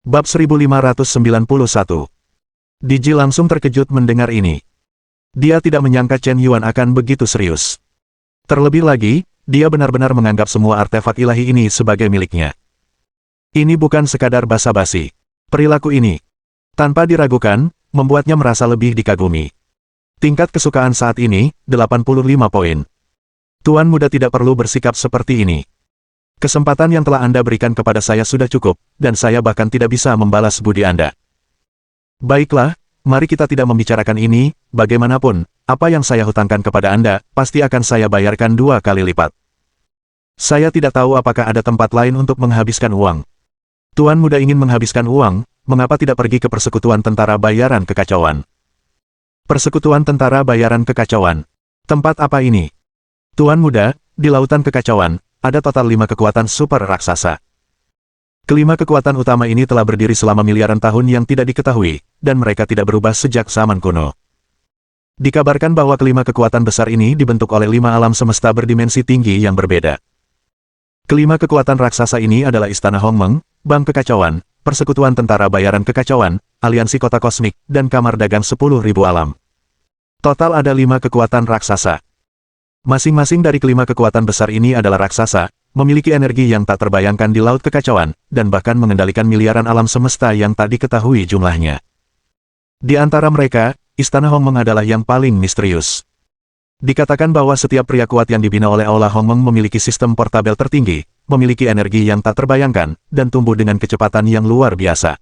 Bab 1591. Diji langsung terkejut mendengar ini. Dia tidak menyangka Chen Yuan akan begitu serius. Terlebih lagi, dia benar-benar menganggap semua artefak ilahi ini sebagai miliknya. Ini bukan sekadar basa-basi. Perilaku ini, tanpa diragukan, membuatnya merasa lebih dikagumi. Tingkat kesukaan saat ini, 85 poin. Tuan muda tidak perlu bersikap seperti ini. Kesempatan yang telah Anda berikan kepada saya sudah cukup, dan saya bahkan tidak bisa membalas budi Anda. Baiklah, mari kita tidak membicarakan ini, bagaimanapun, apa yang saya hutangkan kepada Anda, pasti akan saya bayarkan 2 kali lipat. Saya tidak tahu apakah ada tempat lain untuk menghabiskan uang. Tuan muda ingin menghabiskan uang, mengapa tidak pergi ke persekutuan tentara bayaran kekacauan? Persekutuan tentara bayaran kekacauan. Tempat apa ini? Tuan muda, di lautan kekacauan, ada total 5 kekuatan super raksasa. Kelima kekuatan utama ini telah berdiri selama miliaran tahun yang tidak diketahui, dan mereka tidak berubah sejak zaman kuno. Dikabarkan bahwa kelima kekuatan besar ini dibentuk oleh 5 alam semesta berdimensi tinggi yang berbeda. Kelima kekuatan raksasa ini adalah Istana Hongmeng, Bank Kekacauan, Persekutuan Tentara Bayaran Kekacauan, Aliansi Kota Kosmik, dan Kamar Dagang 10.000 Alam. Total ada 5 kekuatan raksasa. Masing-masing dari kelima kekuatan besar ini adalah raksasa, memiliki energi yang tak terbayangkan di Laut Kekacauan, dan bahkan mengendalikan miliaran alam semesta yang tak diketahui jumlahnya. Di antara mereka, Istana Hongmeng adalah yang paling misterius. Dikatakan bahwa setiap pria kuat yang dibina oleh Aula Hongmeng memiliki sistem portabel tertinggi, memiliki energi yang tak terbayangkan, dan tumbuh dengan kecepatan yang luar biasa.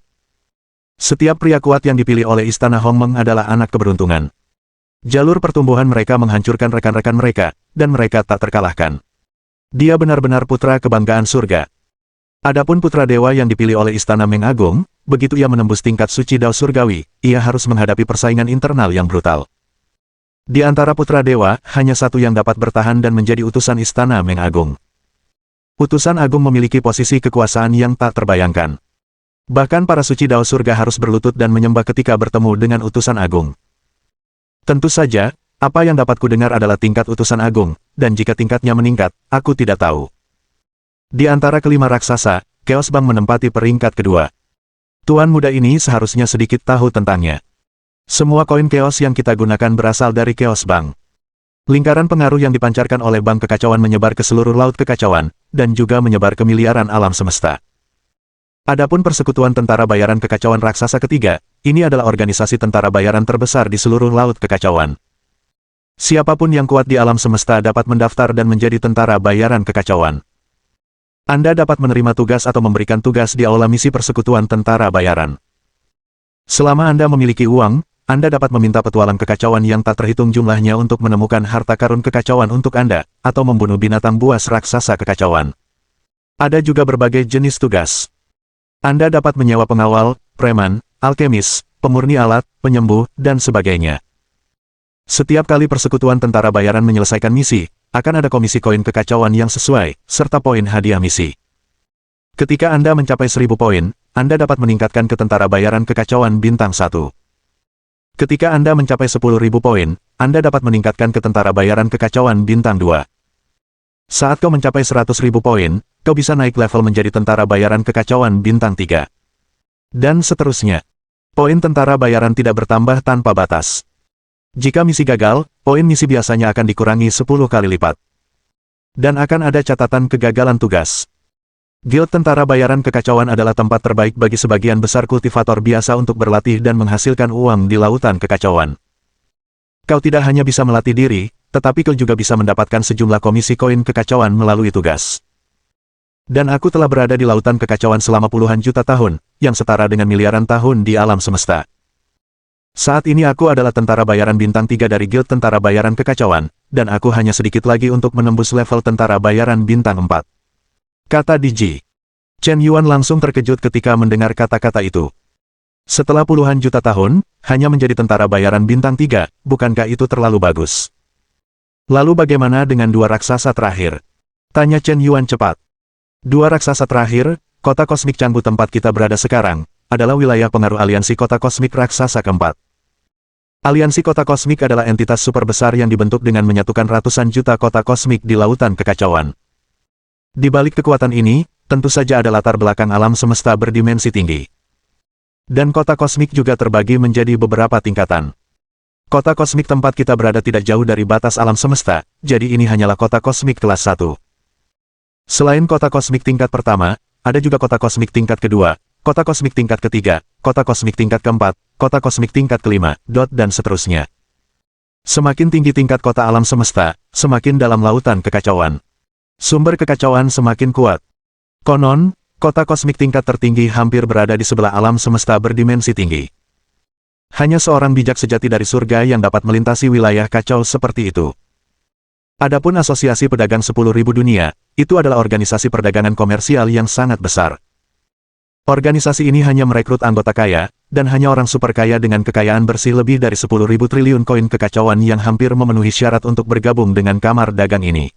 Setiap pria kuat yang dipilih oleh Istana Hongmeng adalah anak keberuntungan. Jalur pertumbuhan mereka menghancurkan rekan-rekan mereka, dan mereka tak terkalahkan. Dia benar-benar putra kebanggaan surga. Adapun putra dewa yang dipilih oleh Istana Meng Agung, begitu ia menembus tingkat suci Dao Surgawi, ia harus menghadapi persaingan internal yang brutal. Di antara putra dewa, hanya satu yang dapat bertahan dan menjadi utusan Istana Meng Agung. Utusan Agung memiliki posisi kekuasaan yang tak terbayangkan. Bahkan para suci Dao Surga harus berlutut dan menyembah ketika bertemu dengan utusan Agung. Tentu saja, apa yang dapat kudengar adalah tingkat utusan agung, dan jika tingkatnya meningkat, aku tidak tahu. Di antara kelima raksasa, Chaos Bank menempati peringkat kedua. Tuan muda ini seharusnya sedikit tahu tentangnya. Semua koin Chaos yang kita gunakan berasal dari Chaos Bank. Lingkaran pengaruh yang dipancarkan oleh Bank Kekacauan menyebar ke seluruh Laut Kekacauan, dan juga menyebar ke miliaran alam semesta. Adapun Persekutuan Tentara Bayaran Kekacauan Raksasa ketiga, ini adalah organisasi tentara bayaran terbesar di seluruh Laut Kekacauan. Siapapun yang kuat di alam semesta dapat mendaftar dan menjadi tentara bayaran kekacauan. Anda dapat menerima tugas atau memberikan tugas di aula misi Persekutuan Tentara Bayaran. Selama Anda memiliki uang, Anda dapat meminta petualang kekacauan yang tak terhitung jumlahnya untuk menemukan harta karun kekacauan untuk Anda, atau membunuh binatang buas raksasa kekacauan. Ada juga berbagai jenis tugas. Anda dapat menyewa pengawal, preman, alkemis, pemurni alat, penyembuh, dan sebagainya. Setiap kali Persekutuan Tentara Bayaran menyelesaikan misi, akan ada komisi koin kekacauan yang sesuai, serta poin hadiah misi. Ketika Anda mencapai 1000 poin, Anda dapat meningkatkan ke Tentara Bayaran Kekacauan Bintang 1. Ketika Anda mencapai 10.000 poin, Anda dapat meningkatkan ke Tentara Bayaran Kekacauan Bintang 2. Saat kau mencapai 100.000 poin, kau bisa naik level menjadi Tentara Bayaran Kekacauan Bintang 3. Dan seterusnya. Poin tentara bayaran tidak bertambah tanpa batas. Jika misi gagal, poin misi biasanya akan dikurangi 10 kali lipat. Dan akan ada catatan kegagalan tugas. Guild Tentara Bayaran Kekacauan adalah tempat terbaik bagi sebagian besar kultivator biasa untuk berlatih dan menghasilkan uang di lautan kekacauan. Kau tidak hanya bisa melatih diri, tetapi kau juga bisa mendapatkan sejumlah komisi koin kekacauan melalui tugas. Dan aku telah berada di lautan kekacauan selama puluhan juta tahun, yang setara dengan miliaran tahun di alam semesta. Saat ini aku adalah tentara bayaran bintang 3 dari Guild Tentara Bayaran Kekacauan, dan aku hanya sedikit lagi untuk menembus level tentara bayaran bintang 4. Kata Diji. Chen Yuan langsung terkejut ketika mendengar kata-kata itu. Setelah puluhan juta tahun, hanya menjadi tentara bayaran bintang 3, bukankah itu terlalu bagus? Lalu bagaimana dengan 2 raksasa terakhir? Tanya Chen Yuan cepat. 2 raksasa terakhir, kota kosmik Cangbu tempat kita berada sekarang, adalah wilayah pengaruh aliansi kota kosmik raksasa keempat. Aliansi kota kosmik adalah entitas super besar yang dibentuk dengan menyatukan ratusan juta kota kosmik di lautan kekacauan. Di balik kekuatan ini, tentu saja ada latar belakang alam semesta berdimensi tinggi. Dan kota kosmik juga terbagi menjadi beberapa tingkatan. Kota kosmik tempat kita berada tidak jauh dari batas alam semesta, jadi ini hanyalah kota kosmik kelas 1. Selain kota kosmik tingkat pertama, ada juga kota kosmik tingkat kedua, kota kosmik tingkat ketiga, kota kosmik tingkat keempat, kota kosmik tingkat kelima, dan seterusnya. Semakin tinggi tingkat kota alam semesta, semakin dalam lautan kekacauan. Sumber kekacauan semakin kuat. Konon, kota kosmik tingkat tertinggi hampir berada di sebelah alam semesta berdimensi tinggi. Hanya seorang bijak sejati dari surga yang dapat melintasi wilayah kacau seperti itu. Adapun Asosiasi Pedagang 10.000 Dunia, itu adalah organisasi perdagangan komersial yang sangat besar. Organisasi ini hanya merekrut anggota kaya, dan hanya orang super kaya dengan kekayaan bersih lebih dari 10.000 triliun koin kekacauan yang hampir memenuhi syarat untuk bergabung dengan kamar dagang ini.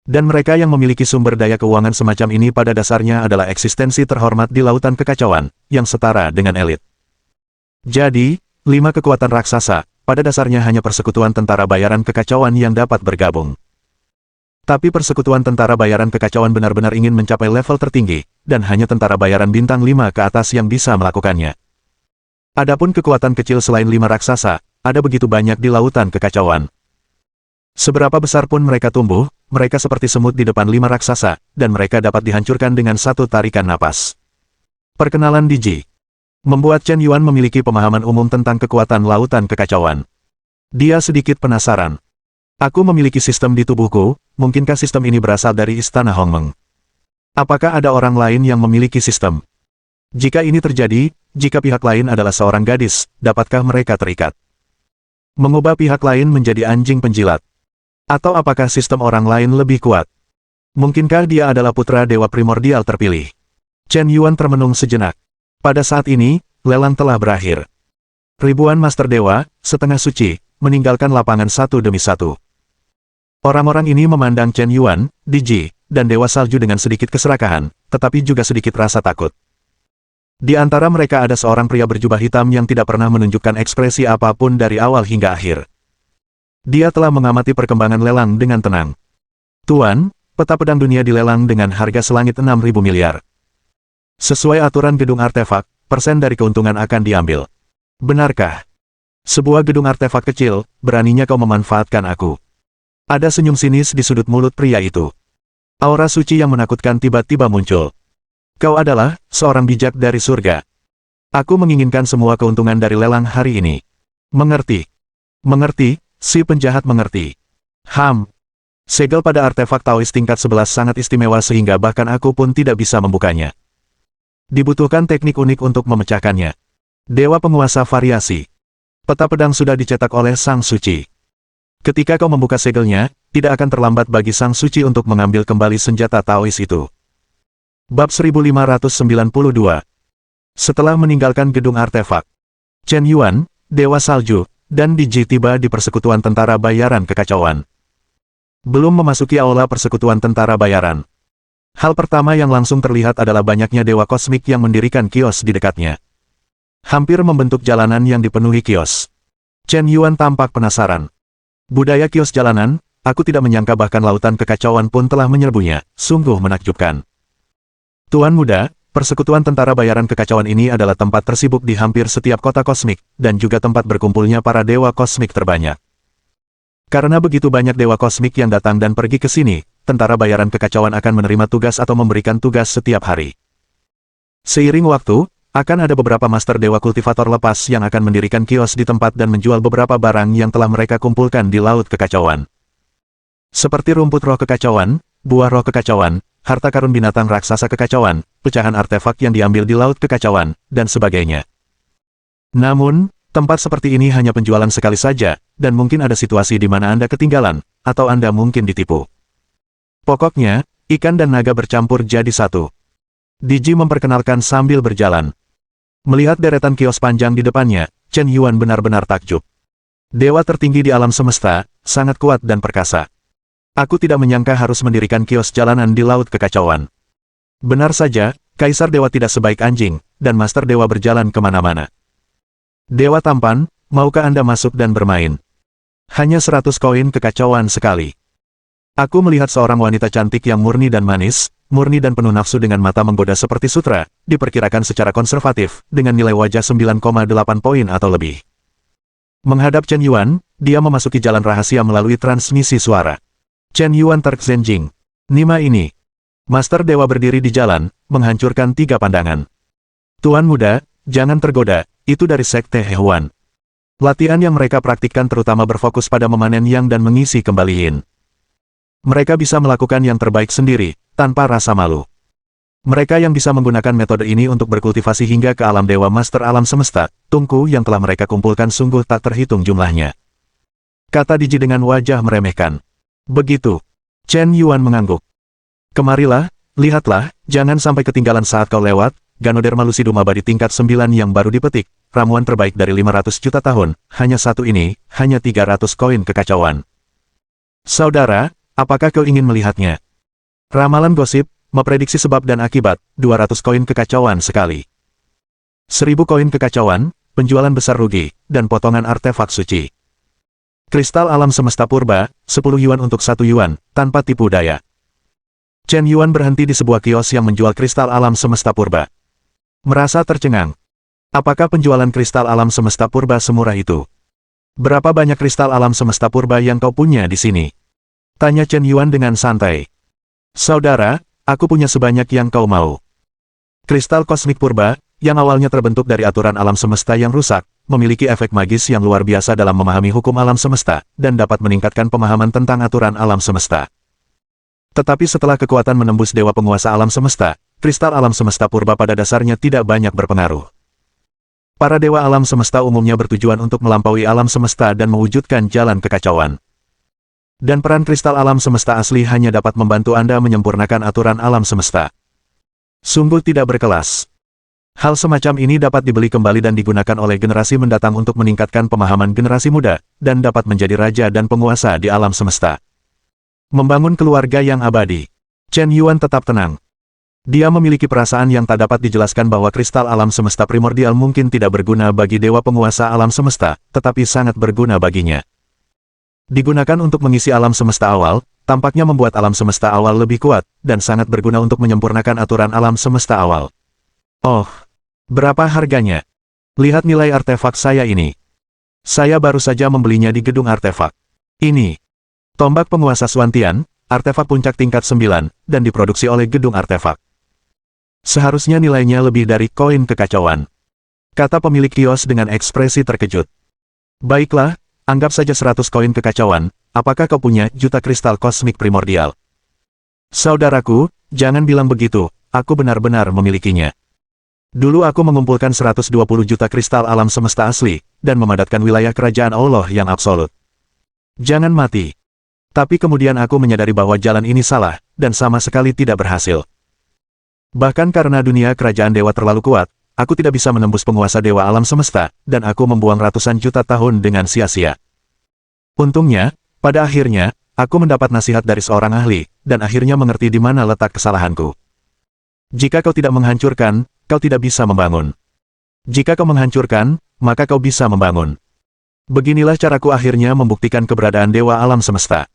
Dan mereka yang memiliki sumber daya keuangan semacam ini pada dasarnya adalah eksistensi terhormat di lautan kekacauan, yang setara dengan elit. Jadi, 5 kekuatan raksasa, pada dasarnya hanya persekutuan tentara bayaran kekacauan yang dapat bergabung. Tapi persekutuan tentara bayaran kekacauan benar-benar ingin mencapai level tertinggi, dan hanya tentara bayaran bintang 5 ke atas yang bisa melakukannya. Adapun kekuatan kecil selain 5 raksasa, ada begitu banyak di lautan kekacauan. Seberapa besar pun mereka tumbuh, mereka seperti semut di depan 5 raksasa, dan mereka dapat dihancurkan dengan satu tarikan napas. Perkenalan Digi. Membuat Chen Yuan memiliki pemahaman umum tentang kekuatan lautan kekacauan. Dia sedikit penasaran. Aku memiliki sistem di tubuhku, mungkinkah sistem ini berasal dari Istana Hongmeng? Apakah ada orang lain yang memiliki sistem? Jika ini terjadi, jika pihak lain adalah seorang gadis, dapatkah mereka terikat? Mengubah pihak lain menjadi anjing penjilat? Atau apakah sistem orang lain lebih kuat? Mungkinkah dia adalah putra dewa primordial terpilih? Chen Yuan termenung sejenak. Pada saat ini, lelang telah berakhir. Ribuan master dewa, setengah suci, meninggalkan lapangan satu demi satu. Orang-orang ini memandang Chen Yuan, Digi, dan Dewa Salju dengan sedikit keserakahan, tetapi juga sedikit rasa takut. Di antara mereka ada seorang pria berjubah hitam yang tidak pernah menunjukkan ekspresi apapun dari awal hingga akhir. Dia telah mengamati perkembangan lelang dengan tenang. Tuan, peta pedang dunia dilelang dengan harga selangit 6.000 miliar. Sesuai aturan gedung artefak, persen dari keuntungan akan diambil. Benarkah? Sebuah gedung artefak kecil, beraninya kau memanfaatkan aku. Ada senyum sinis di sudut mulut pria itu. Aura suci yang menakutkan tiba-tiba muncul. Kau adalah seorang bijak dari surga. Aku menginginkan semua keuntungan dari lelang hari ini. Mengerti? Mengerti, si penjahat mengerti. Segel pada artefak Taois tingkat 11 sangat istimewa sehingga bahkan aku pun tidak bisa membukanya. Dibutuhkan teknik unik untuk memecahkannya. Dewa penguasa variasi. Peta pedang sudah dicetak oleh Sang Suci. Ketika kau membuka segelnya, tidak akan terlambat bagi Sang Suci untuk mengambil kembali senjata Taois itu. Bab 1592. Setelah meninggalkan gedung artefak, Chen Yuan, Dewa Salju, dan Digi tiba di persekutuan tentara bayaran kekacauan. Belum memasuki aula persekutuan tentara bayaran. Hal pertama yang langsung terlihat adalah banyaknya dewa kosmik yang mendirikan kios di dekatnya. Hampir membentuk jalanan yang dipenuhi kios. Chen Yuan tampak penasaran. Budaya kios jalanan, aku tidak menyangka bahkan lautan kekacauan pun telah menyerbunya, sungguh menakjubkan. Tuan muda, persekutuan tentara bayaran kekacauan ini adalah tempat tersibuk di hampir setiap kota kosmik, dan juga tempat berkumpulnya para dewa kosmik terbanyak. Karena begitu banyak dewa kosmik yang datang dan pergi ke sini, tentara bayaran kekacauan akan menerima tugas atau memberikan tugas setiap hari. Seiring waktu, akan ada beberapa master dewa kultivator lepas yang akan mendirikan kios di tempat dan menjual beberapa barang yang telah mereka kumpulkan di laut kekacauan. Seperti rumput roh kekacauan, buah roh kekacauan, harta karun binatang raksasa kekacauan, pecahan artefak yang diambil di laut kekacauan, dan sebagainya. Namun, tempat seperti ini hanya penjualan sekali saja, dan mungkin ada situasi di mana Anda ketinggalan, atau Anda mungkin ditipu. Pokoknya, ikan dan naga bercampur jadi satu. Digi memperkenalkan sambil berjalan. Melihat deretan kios panjang di depannya, Chen Yuan benar-benar takjub. Dewa tertinggi di alam semesta, sangat kuat dan perkasa. Aku tidak menyangka harus mendirikan kios jalanan di laut kekacauan. Benar saja, Kaisar Dewa tidak sebaik anjing, dan Master Dewa berjalan kemana-mana. Dewa tampan, maukah Anda masuk dan bermain? Hanya 100 koin kekacauan sekali. Aku melihat seorang wanita cantik yang murni dan manis, murni dan penuh nafsu dengan mata menggoda seperti sutra, diperkirakan secara konservatif, dengan nilai wajah 9,8 poin atau lebih. Menghadap Chen Yuan, dia memasuki jalan rahasia melalui transmisi suara. Chen Yuan terksenjing. Nima ini. Master Dewa berdiri di jalan, menghancurkan 3 pandangan. Tuan muda, jangan tergoda, itu dari Sekte Hehuan. Latihan yang mereka praktikkan terutama berfokus pada memanen yang dan mengisi kembali yin. Mereka bisa melakukan yang terbaik sendiri, tanpa rasa malu. Mereka yang bisa menggunakan metode ini untuk berkultivasi hingga ke alam dewa master alam semesta, tungku yang telah mereka kumpulkan sungguh tak terhitung jumlahnya. Kata Diji dengan wajah meremehkan. Begitu. Chen Yuan mengangguk. Kemarilah, lihatlah, jangan sampai ketinggalan saat kau lewat, Ganoderma lucidum abadi tingkat 9 yang baru dipetik, ramuan terbaik dari 500 juta tahun, hanya satu ini, hanya 300 koin kekacauan. Saudara, apakah kau ingin melihatnya? Ramalan gosip, memprediksi sebab dan akibat, 200 koin kekacauan sekali. 1000 koin kekacauan, penjualan besar rugi, dan potongan artefak suci. Kristal alam semesta purba, 10 yuan untuk 1 yuan, tanpa tipu daya. Chen Yuan berhenti di sebuah kios yang menjual kristal alam semesta purba. Merasa tercengang. Apakah penjualan kristal alam semesta purba semurah itu? Berapa banyak kristal alam semesta purba yang kau punya di sini? Tanya Chen Yuan dengan santai. Saudara, aku punya sebanyak yang kau mau. Kristal kosmik purba, yang awalnya terbentuk dari aturan alam semesta yang rusak, memiliki efek magis yang luar biasa dalam memahami hukum alam semesta, dan dapat meningkatkan pemahaman tentang aturan alam semesta. Tetapi setelah kekuatan menembus dewa penguasa alam semesta, kristal alam semesta purba pada dasarnya tidak banyak berpengaruh. Para dewa alam semesta umumnya bertujuan untuk melampaui alam semesta dan mewujudkan jalan kekacauan. Dan peran kristal alam semesta asli hanya dapat membantu Anda menyempurnakan aturan alam semesta. Sungguh tidak berkelas. Hal semacam ini dapat dibeli kembali dan digunakan oleh generasi mendatang untuk meningkatkan pemahaman generasi muda, dan dapat menjadi raja dan penguasa di alam semesta. Membangun keluarga yang abadi. Chen Yuan tetap tenang. Dia memiliki perasaan yang tak dapat dijelaskan bahwa kristal alam semesta primordial mungkin tidak berguna bagi dewa penguasa alam semesta, tetapi sangat berguna baginya. Digunakan untuk mengisi alam semesta awal, tampaknya membuat alam semesta awal lebih kuat, dan sangat berguna untuk menyempurnakan aturan alam semesta awal. Oh, berapa harganya? Lihat nilai artefak saya ini. Saya baru saja membelinya di gedung artefak. Ini. Tombak penguasa Swantian, artefak puncak tingkat 9, dan diproduksi oleh gedung artefak. Seharusnya nilainya lebih dari koin kekacauan. Kata pemilik kios dengan ekspresi terkejut. Baiklah, anggap saja 100 koin kekacauan, apakah kau punya juta kristal kosmik primordial? Saudaraku, jangan bilang begitu, aku benar-benar memilikinya. Dulu aku mengumpulkan 120 juta kristal alam semesta asli, dan memadatkan wilayah kerajaan Allah yang absolut. Jangan mati. Tapi kemudian aku menyadari bahwa jalan ini salah, dan sama sekali tidak berhasil. Bahkan karena dunia kerajaan dewa terlalu kuat, aku tidak bisa menembus penguasa dewa alam semesta, dan aku membuang ratusan juta tahun dengan sia-sia. Untungnya, pada akhirnya, aku mendapat nasihat dari seorang ahli, dan akhirnya mengerti di mana letak kesalahanku. Jika kau tidak menghancurkan, kau tidak bisa membangun. Jika kau menghancurkan, maka kau bisa membangun. Beginilah caraku akhirnya membuktikan keberadaan dewa alam semesta.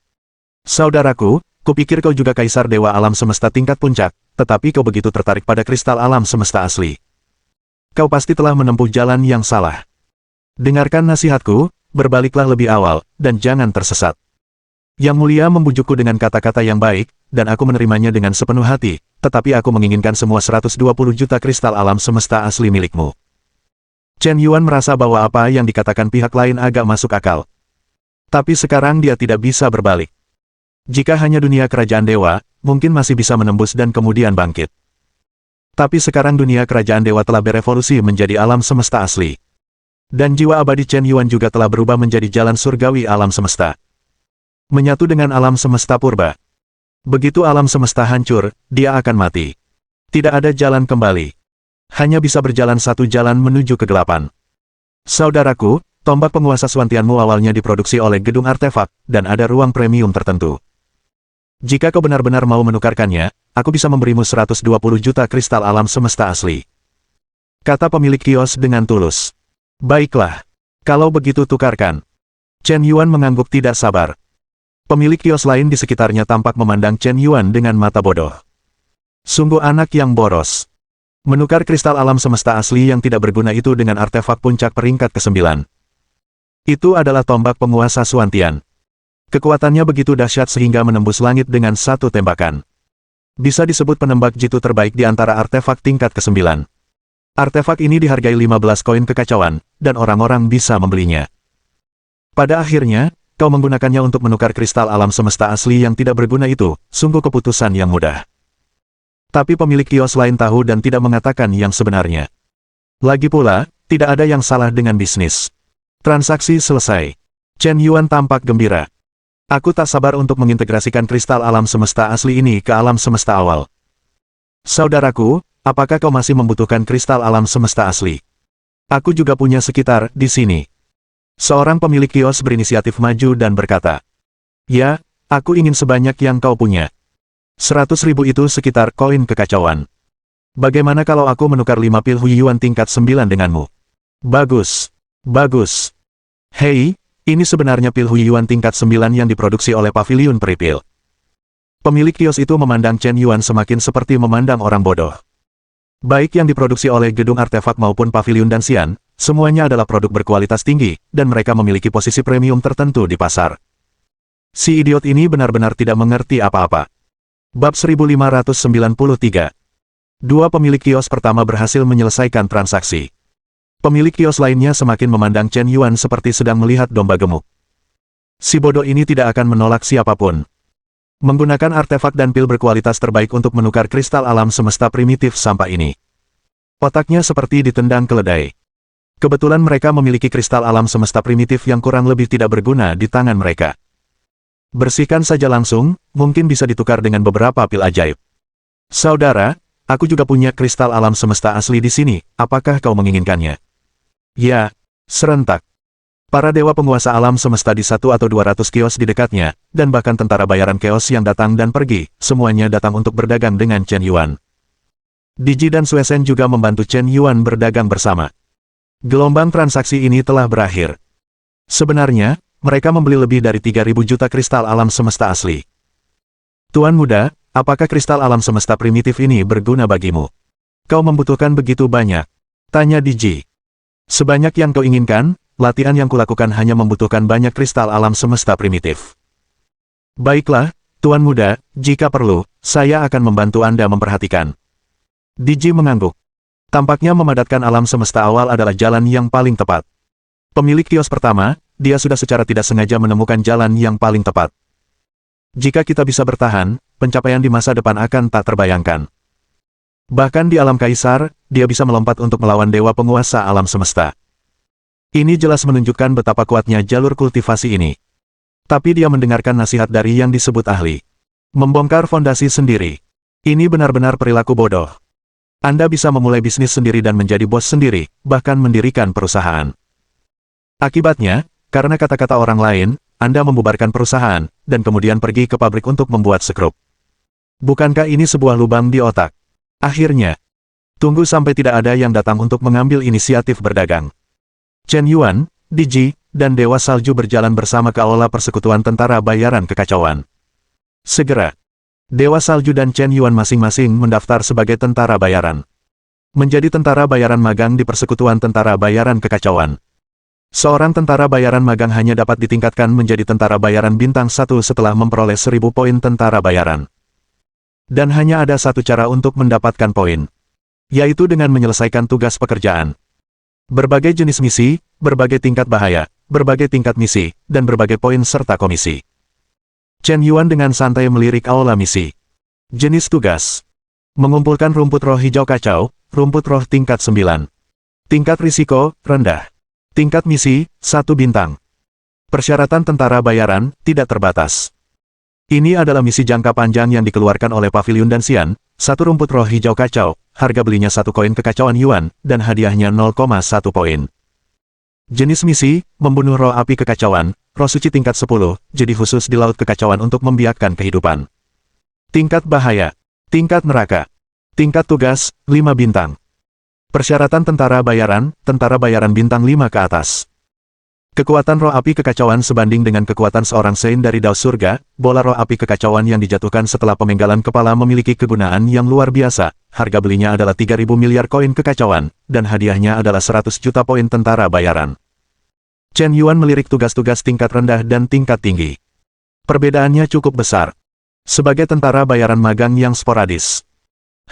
Saudaraku, kupikir kau juga kaisar dewa alam semesta tingkat puncak, tetapi kau begitu tertarik pada kristal alam semesta asli. Kau pasti telah menempuh jalan yang salah. Dengarkan nasihatku, berbaliklah lebih awal, dan jangan tersesat. Yang mulia membujukku dengan kata-kata yang baik, dan aku menerimanya dengan sepenuh hati, tetapi aku menginginkan semua 120 juta kristal alam semesta asli milikmu. Chen Yuan merasa bahwa apa yang dikatakan pihak lain agak masuk akal. Tapi sekarang dia tidak bisa berbalik. Jika hanya dunia kerajaan dewa, mungkin masih bisa menembus dan kemudian bangkit. Tapi sekarang dunia kerajaan dewa telah berevolusi menjadi alam semesta asli. Dan jiwa abadi Chen Yuan juga telah berubah menjadi jalan surgawi alam semesta. Menyatu dengan alam semesta purba. Begitu alam semesta hancur, dia akan mati. Tidak ada jalan kembali. Hanya bisa berjalan satu jalan menuju kegelapan. Saudaraku, tombak penguasa Swantianmu awalnya diproduksi oleh gedung artefak, dan ada ruang premium tertentu. Jika kau benar-benar mau menukarkannya, aku bisa memberimu 120 juta kristal alam semesta asli. Kata pemilik kios dengan tulus. Baiklah. Kalau begitu tukarkan. Chen Yuan mengangguk tidak sabar. Pemilik kios lain di sekitarnya tampak memandang Chen Yuan dengan mata bodoh. Sungguh anak yang boros. Menukar kristal alam semesta asli yang tidak berguna itu dengan artefak puncak peringkat ke-9. Itu adalah tombak penguasa Suantian. Kekuatannya begitu dahsyat sehingga menembus langit dengan satu tembakan. Bisa disebut penembak jitu terbaik di antara artefak tingkat ke-9. Artefak ini dihargai 15 koin kekacauan, dan orang-orang bisa membelinya. Pada akhirnya, kau menggunakannya untuk menukar kristal alam semesta asli yang tidak berguna itu, sungguh keputusan yang mudah. Tapi pemilik kios lain tahu dan tidak mengatakan yang sebenarnya. Lagi pula, tidak ada yang salah dengan bisnis. Transaksi selesai. Chen Yuan tampak gembira. Aku tak sabar untuk mengintegrasikan kristal alam semesta asli ini ke alam semesta awal. Saudaraku, apakah kau masih membutuhkan kristal alam semesta asli? Aku juga punya sekitar di sini. Seorang pemilik kios berinisiatif maju dan berkata, ya, aku ingin sebanyak yang kau punya. 100.000 itu sekitar koin kekacauan. Bagaimana kalau aku menukar 5 pil Hui Yuan tingkat 9 denganmu? Bagus. Bagus. Hei, ini sebenarnya pil Hui Yuan tingkat 9 yang diproduksi oleh Paviliun Peripil. Pemilik kios itu memandang Chen Yuan semakin seperti memandang orang bodoh. Baik yang diproduksi oleh gedung artefak maupun Paviliun Danxian, semuanya adalah produk berkualitas tinggi, dan mereka memiliki posisi premium tertentu di pasar. Si idiot ini benar-benar tidak mengerti apa-apa. Bab 1593. Dua pemilik kios pertama berhasil menyelesaikan transaksi. Pemilik kios lainnya semakin memandang Chen Yuan seperti sedang melihat domba gemuk. Si bodoh ini tidak akan menolak siapapun. Menggunakan artefak dan pil berkualitas terbaik untuk menukar kristal alam semesta primitif sampah ini. Otaknya seperti ditendang keledai. Kebetulan mereka memiliki kristal alam semesta primitif yang kurang lebih tidak berguna di tangan mereka. Bersihkan saja langsung, mungkin bisa ditukar dengan beberapa pil ajaib. Saudara, aku juga punya kristal alam semesta asli di sini, apakah kau menginginkannya? Ya, serentak. Para dewa penguasa alam semesta di 1 atau 200 kios di dekatnya, dan bahkan tentara bayaran kios yang datang dan pergi, semuanya datang untuk berdagang dengan Chen Yuan. Diji dan Suesen juga membantu Chen Yuan berdagang bersama. Gelombang transaksi ini telah berakhir. Sebenarnya, mereka membeli lebih dari 3.000 juta kristal alam semesta asli. Tuan muda, apakah kristal alam semesta primitif ini berguna bagimu? Kau membutuhkan begitu banyak? Tanya Diji. Sebanyak yang kau inginkan, latihan yang kulakukan hanya membutuhkan banyak kristal alam semesta primitif. Baiklah, Tuan muda, jika perlu, saya akan membantu Anda memperhatikan. Diji mengangguk. Tampaknya memadatkan alam semesta awal adalah jalan yang paling tepat. Pemilik kios pertama, dia sudah secara tidak sengaja menemukan jalan yang paling tepat. Jika kita bisa bertahan, pencapaian di masa depan akan tak terbayangkan. Bahkan di alam kaisar, dia bisa melompat untuk melawan dewa penguasa alam semesta. Ini jelas menunjukkan betapa kuatnya jalur kultivasi ini. Tapi dia mendengarkan nasihat dari yang disebut ahli. Membongkar fondasi sendiri. Ini benar-benar perilaku bodoh. Anda bisa memulai bisnis sendiri dan menjadi bos sendiri, bahkan mendirikan perusahaan. Akibatnya, karena kata-kata orang lain, Anda membubarkan perusahaan, dan kemudian pergi ke pabrik untuk membuat sekrup. Bukankah ini sebuah lubang di otak? Akhirnya, tunggu sampai tidak ada yang datang untuk mengambil inisiatif berdagang. Chen Yuan, Diji, dan Dewa Salju berjalan bersama ke aula persekutuan tentara bayaran kekacauan. Segera, Dewa Salju dan Chen Yuan masing-masing mendaftar sebagai tentara bayaran. Menjadi tentara bayaran magang di persekutuan tentara bayaran kekacauan. Seorang tentara bayaran magang hanya dapat ditingkatkan menjadi tentara bayaran bintang 1 setelah memperoleh 1000 poin tentara bayaran. Dan hanya ada satu cara untuk mendapatkan poin. Yaitu dengan menyelesaikan tugas pekerjaan. Berbagai jenis misi, berbagai tingkat bahaya, berbagai tingkat misi, dan berbagai poin serta komisi. Chen Yuan dengan santai melirik aula misi. Jenis tugas. Mengumpulkan rumput roh hijau kacau, rumput roh tingkat 9. Tingkat risiko, rendah. Tingkat misi, 1 bintang. Persyaratan tentara bayaran, tidak terbatas. Ini adalah misi jangka panjang yang dikeluarkan oleh Paviliun Danxian, 1 rumput roh hijau kacau, harga belinya 1 koin kekacauan Yuan, dan hadiahnya 0,1 poin. Jenis misi, membunuh roh api kekacauan, roh suci tingkat 10, jadi khusus di laut kekacauan untuk membiakkan kehidupan. Tingkat bahaya, tingkat neraka. Tingkat tugas, 5 bintang. Persyaratan tentara bayaran bintang 5 ke atas. Kekuatan roh api kekacauan sebanding dengan kekuatan seorang Saint dari Dao Surga. Bola roh api kekacauan yang dijatuhkan setelah pemenggalan kepala memiliki kegunaan yang luar biasa. Harga belinya adalah 3.000 miliar koin kekacauan, dan hadiahnya adalah 100 juta poin tentara bayaran. Chen Yuan melirik tugas-tugas tingkat rendah dan tingkat tinggi. Perbedaannya cukup besar. Sebagai tentara bayaran magang yang sporadis,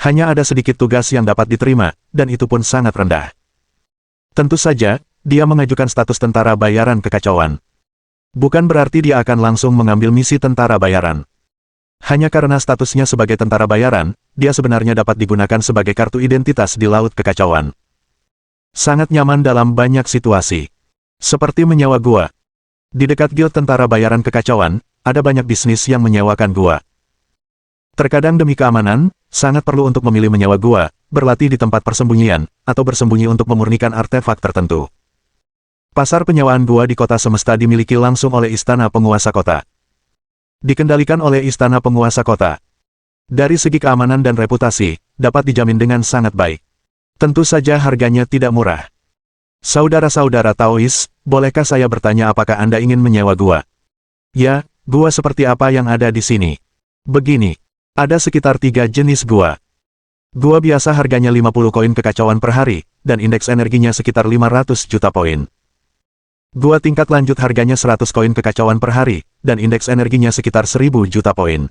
hanya ada sedikit tugas yang dapat diterima, dan itu pun sangat rendah. Tentu saja, dia mengajukan status tentara bayaran kekacauan. Bukan berarti dia akan langsung mengambil misi tentara bayaran. Hanya karena statusnya sebagai tentara bayaran, dia sebenarnya dapat digunakan sebagai kartu identitas di laut kekacauan. Sangat nyaman dalam banyak situasi. Seperti menyewa gua. Di dekat guild tentara bayaran kekacauan, ada banyak bisnis yang menyewakan gua. Terkadang demi keamanan, sangat perlu untuk memilih menyewa gua, berlatih di tempat persembunyian, atau bersembunyi untuk memurnikan artefak tertentu. Pasar penyewaan gua di kota semesta dimiliki langsung oleh Istana Penguasa Kota. Dikendalikan oleh Istana Penguasa Kota. Dari segi keamanan dan reputasi, dapat dijamin dengan sangat baik. Tentu saja harganya tidak murah. Saudara-saudara Taois, bolehkah saya bertanya apakah Anda ingin menyewa gua? Ya, gua seperti apa yang ada di sini? Begini, ada sekitar 3 jenis gua. Gua biasa harganya 50 koin kekacauan per hari, dan indeks energinya sekitar 500 juta poin. Gua tingkat lanjut harganya 100 koin kekacauan per hari, dan indeks energinya sekitar 1000 juta poin.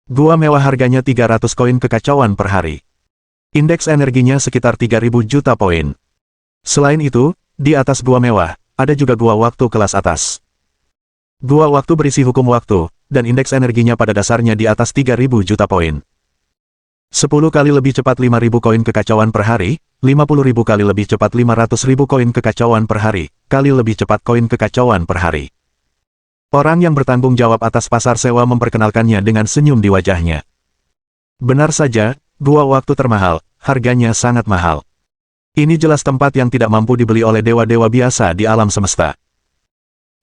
Gua mewah harganya 300 koin kekacauan per hari. Indeks energinya sekitar 3000 juta poin. Selain itu, di atas gua mewah, ada juga gua waktu kelas atas. Gua waktu berisi hukum waktu, dan indeks energinya pada dasarnya di atas 3000 juta poin. 10 kali lebih cepat 5000 koin kekacauan per hari, 50.000 kali lebih cepat 500.000 koin kekacauan per hari, kali lebih cepat koin kekacauan per hari. Orang yang bertanggung jawab atas pasar sewa memperkenalkannya dengan senyum di wajahnya. Benar saja, gua waktu termahal, harganya sangat mahal. Ini jelas tempat yang tidak mampu dibeli oleh dewa-dewa biasa di alam semesta.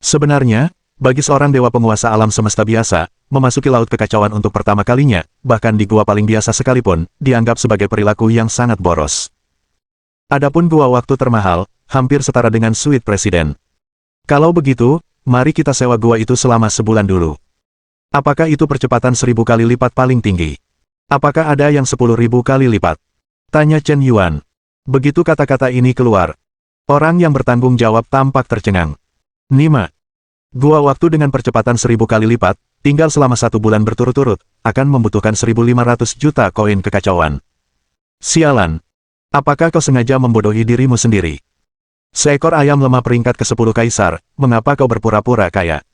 Sebenarnya, bagi seorang dewa penguasa alam semesta biasa, memasuki laut kekacauan untuk pertama kalinya, bahkan di gua paling biasa sekalipun, dianggap sebagai perilaku yang sangat boros. Adapun gua waktu termahal, hampir setara dengan suite presiden. Kalau begitu, mari kita sewa gua itu selama sebulan dulu. Apakah itu percepatan 1000 kali lipat paling tinggi? Apakah ada yang 10.000 kali lipat? Tanya Chen Yuan. Begitu kata-kata ini keluar, orang yang bertanggung jawab tampak tercengang. Nima. Gua waktu dengan percepatan 1000 kali lipat, tinggal selama 1 bulan berturut-turut, akan membutuhkan 1.500 juta koin kekacauan. Sialan. Apakah kau sengaja membodohi dirimu sendiri? Seekor ayam lemah peringkat ke-10 kaisar, mengapa kau berpura-pura kaya?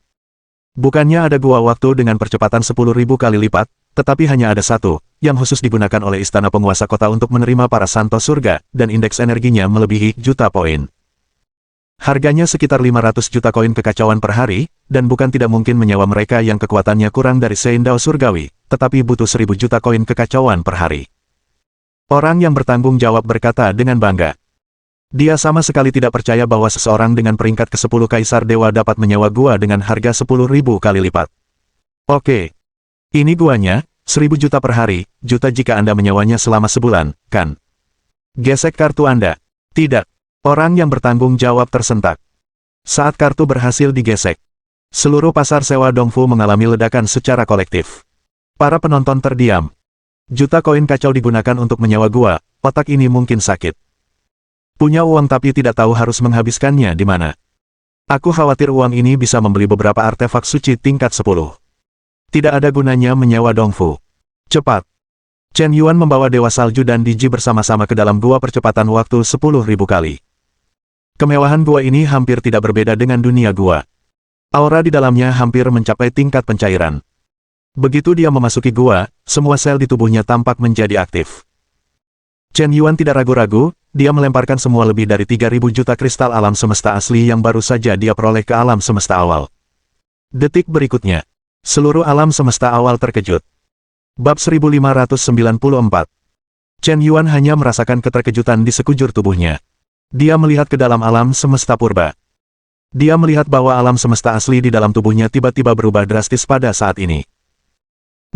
Bukannya ada gua waktu dengan percepatan 10.000 kali lipat, tetapi hanya ada satu, yang khusus digunakan oleh Istana Penguasa Kota untuk menerima para santo surga, dan indeks energinya melebihi juta poin. Harganya sekitar 500 juta koin kekacauan per hari, dan bukan tidak mungkin menyewa mereka yang kekuatannya kurang dari Saint Dao Surgawi, tetapi butuh 1000 juta koin kekacauan per hari. Orang yang bertanggung jawab berkata dengan bangga. Dia sama sekali tidak percaya bahwa seseorang dengan peringkat ke-10 Kaisar Dewa dapat menyewa gua dengan harga 10.000 kali lipat. Oke. Ini guanya, 1000 juta per hari, juta jika Anda menyewanya selama sebulan, kan? Gesek kartu Anda. Tidak. Orang yang bertanggung jawab tersentak. Saat kartu berhasil digesek, seluruh pasar sewa Dongfu mengalami ledakan secara kolektif. Para penonton terdiam. Juta koin kacau digunakan untuk menyewa gua, otak ini mungkin sakit. Punya uang tapi tidak tahu harus menghabiskannya di mana. Aku khawatir uang ini bisa membeli beberapa artefak suci tingkat 10. Tidak ada gunanya menyewa Dongfu. Cepat. Chen Yuan membawa Dewa Salju dan Diji bersama-sama ke dalam gua percepatan waktu 10.000 kali. Kemewahan gua ini hampir tidak berbeda dengan dunia gua. Aura di dalamnya hampir mencapai tingkat pencairan. Begitu dia memasuki gua, semua sel di tubuhnya tampak menjadi aktif. Chen Yuan tidak ragu-ragu, dia melemparkan semua lebih dari 3.000 juta kristal alam semesta asli yang baru saja dia peroleh ke alam semesta awal. Detik berikutnya, seluruh alam semesta awal terkejut. Bab 1594. Chen Yuan hanya merasakan keterkejutan di sekujur tubuhnya. Dia melihat ke dalam alam semesta purba. Dia melihat bahwa alam semesta asli di dalam tubuhnya tiba-tiba berubah drastis pada saat ini.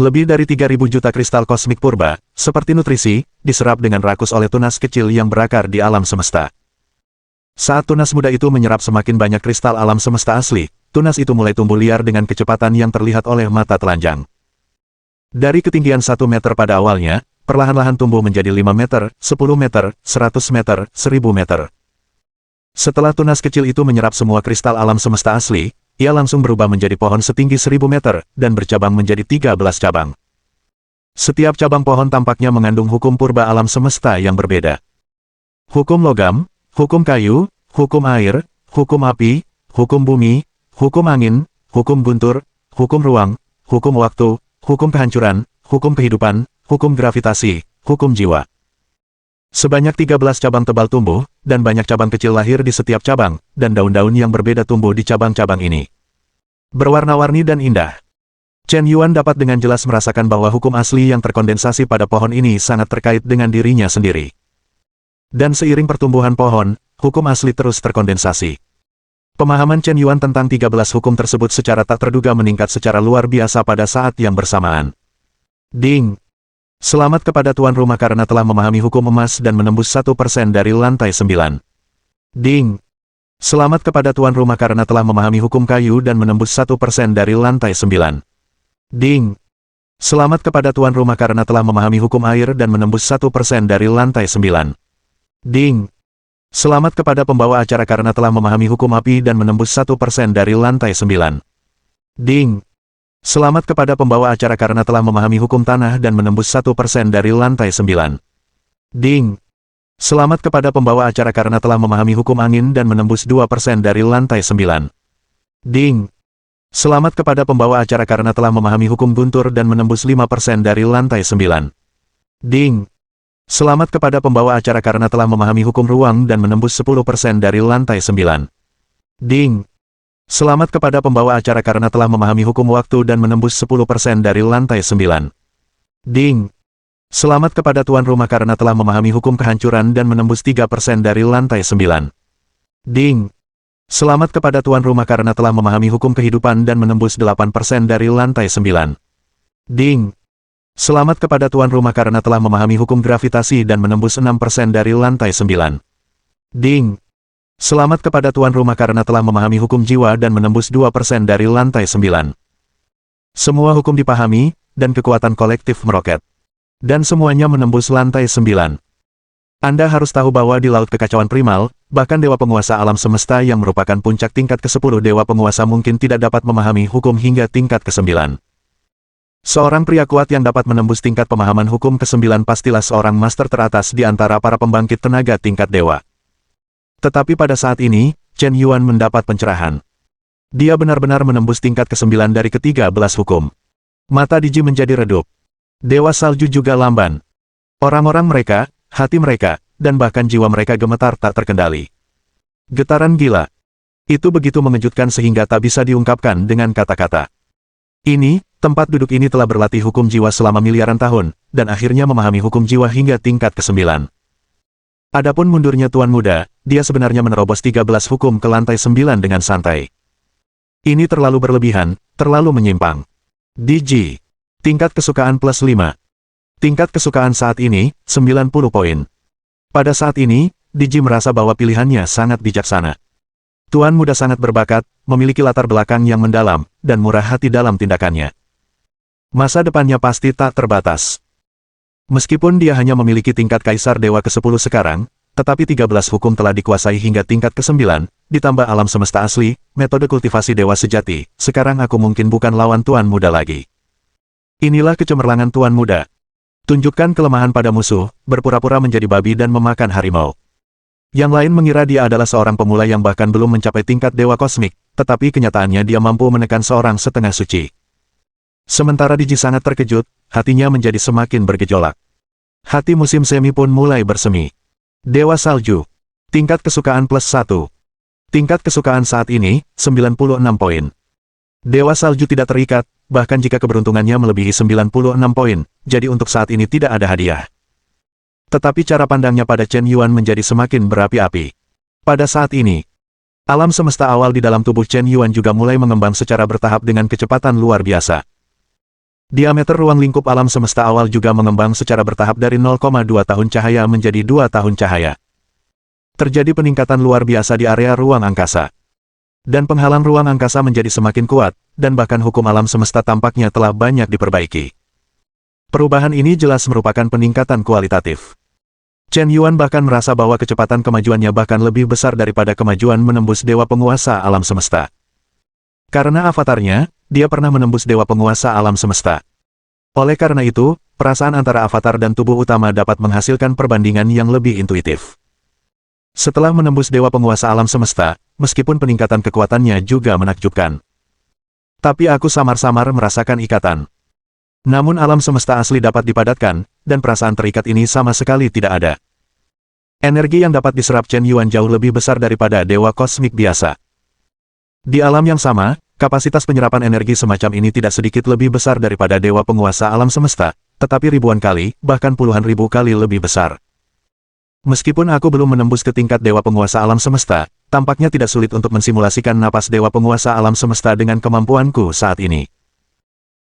Lebih dari 3.000 juta kristal kosmik purba, seperti nutrisi, diserap dengan rakus oleh tunas kecil yang berakar di alam semesta. Saat tunas muda itu menyerap semakin banyak kristal alam semesta asli, tunas itu mulai tumbuh liar dengan kecepatan yang terlihat oleh mata telanjang. Dari ketinggian 1 meter pada awalnya, perlahan-lahan tumbuh menjadi 5 meter, 10 meter, 100 meter, 1000 meter. Setelah tunas kecil itu menyerap semua kristal alam semesta asli, ia langsung berubah menjadi pohon setinggi 1000 meter, dan bercabang menjadi 13 cabang. Setiap cabang pohon tampaknya mengandung hukum purba alam semesta yang berbeda. Hukum logam, hukum kayu, hukum air, hukum api, hukum bumi, hukum angin, hukum guntur, hukum ruang, hukum waktu, hukum kehancuran, hukum kehidupan, hukum gravitasi, hukum jiwa. Sebanyak 13 cabang tebal tumbuh, dan banyak cabang kecil lahir di setiap cabang, dan daun-daun yang berbeda tumbuh di cabang-cabang ini. Berwarna-warni dan indah. Chen Yuan dapat dengan jelas merasakan bahwa hukum asli yang terkondensasi pada pohon ini sangat terkait dengan dirinya sendiri. Dan seiring pertumbuhan pohon, hukum asli terus terkondensasi. Pemahaman Chen Yuan tentang 13 hukum tersebut secara tak terduga meningkat secara luar biasa pada saat yang bersamaan. Ding! Selamat kepada tuan rumah karena telah memahami hukum emas dan menembus 1% dari lantai 9. Ding! Selamat kepada tuan rumah karena telah memahami hukum kayu dan menembus 1% dari lantai 9. Ding! Selamat kepada tuan rumah karena telah memahami hukum air dan menembus 1% dari lantai 9. Ding! Selamat kepada pembawa acara karena telah memahami hukum api dan menembus 1% dari lantai 9. Ding! Selamat kepada pembawa acara karena telah memahami hukum tanah dan menembus 1% dari lantai 9. Ding! Selamat kepada pembawa acara karena telah memahami hukum angin dan menembus 2% dari lantai 9. Ding! Selamat kepada pembawa acara karena telah memahami hukum guntur dan menembus 5% dari lantai 9. Ding! Selamat kepada pembawa acara karena telah memahami hukum ruang dan menembus 10% dari lantai 9. Ding! Selamat kepada pembawa acara karena telah memahami hukum waktu dan menembus 10% dari lantai 9. Ding! Selamat kepada tuan rumah karena telah memahami hukum kehancuran dan menembus 3% dari lantai 9. Ding! Selamat kepada tuan rumah karena telah memahami hukum kehidupan dan menembus 8% dari lantai 9. Ding! Selamat kepada tuan rumah karena telah memahami hukum gravitasi dan menembus 6% dari lantai 9. Ding! Selamat kepada tuan rumah karena telah memahami hukum jiwa dan menembus 2% dari lantai 9. Semua hukum dipahami, dan kekuatan kolektif meroket. Dan semuanya menembus lantai 9. Anda harus tahu bahwa di Laut Kekacauan Primal, bahkan Dewa Penguasa Alam Semesta yang merupakan puncak tingkat ke-10 Dewa Penguasa mungkin tidak dapat memahami hukum hingga tingkat ke-9. Seorang pria kuat yang dapat menembus tingkat pemahaman hukum ke-9 pastilah seorang master teratas di antara para pembangkit tenaga tingkat dewa. Tetapi pada saat ini, Chen Yuan mendapat pencerahan. Dia benar-benar menembus tingkat ke-9 dari ke-13 hukum. Mata Diji menjadi redup. Dewa Salju juga lamban. Orang-orang mereka, hati mereka, dan bahkan jiwa mereka gemetar tak terkendali. Getaran gila. Itu begitu mengejutkan sehingga tak bisa diungkapkan dengan kata-kata. Ini, tempat duduk ini telah berlatih hukum jiwa selama miliaran tahun, dan akhirnya memahami hukum jiwa hingga tingkat ke-9. Adapun mundurnya Tuan Muda, dia sebenarnya menerobos 13 hukum ke lantai 9 dengan santai. Ini terlalu berlebihan, terlalu menyimpang. DG. Tingkat kesukaan plus 5. Tingkat kesukaan saat ini, 90 poin. Pada saat ini, DG merasa bahwa pilihannya sangat bijaksana. Tuan Muda sangat berbakat, memiliki latar belakang yang mendalam, dan murah hati dalam tindakannya. Masa depannya pasti tak terbatas. Meskipun dia hanya memiliki tingkat Kaisar Dewa ke-10 sekarang, tetapi 13 hukum telah dikuasai hingga tingkat ke-9, ditambah alam semesta asli, metode kultivasi dewa sejati, sekarang aku mungkin bukan lawan Tuan Muda lagi. Inilah kecemerlangan Tuan Muda. Tunjukkan kelemahan pada musuh, berpura-pura menjadi babi dan memakan harimau. Yang lain mengira dia adalah seorang pemula yang bahkan belum mencapai tingkat dewa kosmik, tetapi kenyataannya dia mampu menekan seorang setengah suci. Sementara Diji sangat terkejut, hatinya menjadi semakin bergejolak. Hati musim semi pun mulai bersemi. Dewa Salju. Tingkat kesukaan plus 1. Tingkat kesukaan saat ini, 96 poin. Dewa Salju tidak terikat, bahkan jika keberuntungannya melebihi 96 poin, jadi untuk saat ini tidak ada hadiah. Tetapi cara pandangnya pada Chen Yuan menjadi semakin berapi-api. Pada saat ini, alam semesta awal di dalam tubuh Chen Yuan juga mulai mengembang secara bertahap dengan kecepatan luar biasa. Diameter ruang lingkup alam semesta awal juga mengembang secara bertahap dari 0,2 tahun cahaya menjadi 2 tahun cahaya. Terjadi peningkatan luar biasa di area ruang angkasa. Dan penghalang ruang angkasa menjadi semakin kuat, dan bahkan hukum alam semesta tampaknya telah banyak diperbaiki. Perubahan ini jelas merupakan peningkatan kualitatif. Chen Yuan bahkan merasa bahwa kecepatan kemajuannya bahkan lebih besar daripada kemajuan menembus dewa penguasa alam semesta. Karena avatarnya, dia pernah menembus dewa penguasa alam semesta. Oleh karena itu, perasaan antara avatar dan tubuh utama dapat menghasilkan perbandingan yang lebih intuitif. Setelah menembus dewa penguasa alam semesta, meskipun peningkatan kekuatannya juga menakjubkan. Tapi aku samar-samar merasakan ikatan. Namun alam semesta asli dapat dipadatkan, dan perasaan terikat ini sama sekali tidak ada. Energi yang dapat diserap Chen Yuan jauh lebih besar daripada dewa kosmik biasa. Di alam yang sama, kapasitas penyerapan energi semacam ini tidak sedikit lebih besar daripada dewa penguasa alam semesta, tetapi ribuan kali, bahkan puluhan ribu kali lebih besar. Meskipun aku belum menembus ke tingkat dewa penguasa alam semesta, tampaknya tidak sulit untuk mensimulasikan napas dewa penguasa alam semesta dengan kemampuanku saat ini.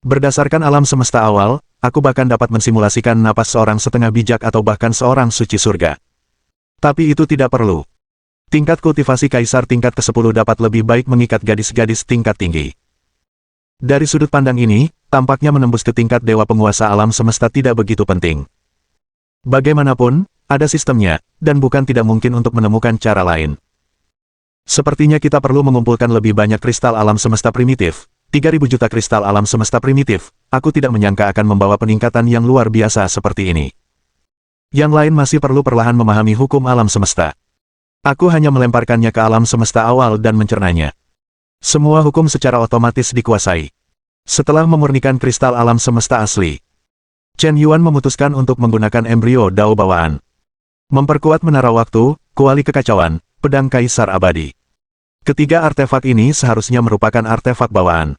Berdasarkan alam semesta awal, aku bahkan dapat mensimulasikan napas seorang setengah bijak atau bahkan seorang suci surga. Tapi itu tidak perlu. Tingkat kultivasi kaisar tingkat ke-10 dapat lebih baik mengikat gadis-gadis tingkat tinggi. Dari sudut pandang ini, tampaknya menembus ke tingkat dewa penguasa alam semesta tidak begitu penting. Bagaimanapun, ada sistemnya, dan bukan tidak mungkin untuk menemukan cara lain. Sepertinya kita perlu mengumpulkan lebih banyak kristal alam semesta primitif, 3.000 juta kristal alam semesta primitif, aku tidak menyangka akan membawa peningkatan yang luar biasa seperti ini. Yang lain masih perlu perlahan memahami hukum alam semesta. Aku hanya melemparkannya ke alam semesta awal dan mencernanya. Semua hukum secara otomatis dikuasai. Setelah memurnikan kristal alam semesta asli, Chen Yuan memutuskan untuk menggunakan embrio Dao bawaan. Memperkuat menara waktu, kuali kekacauan, pedang kaisar abadi. Ketiga artefak ini seharusnya merupakan artefak bawaan.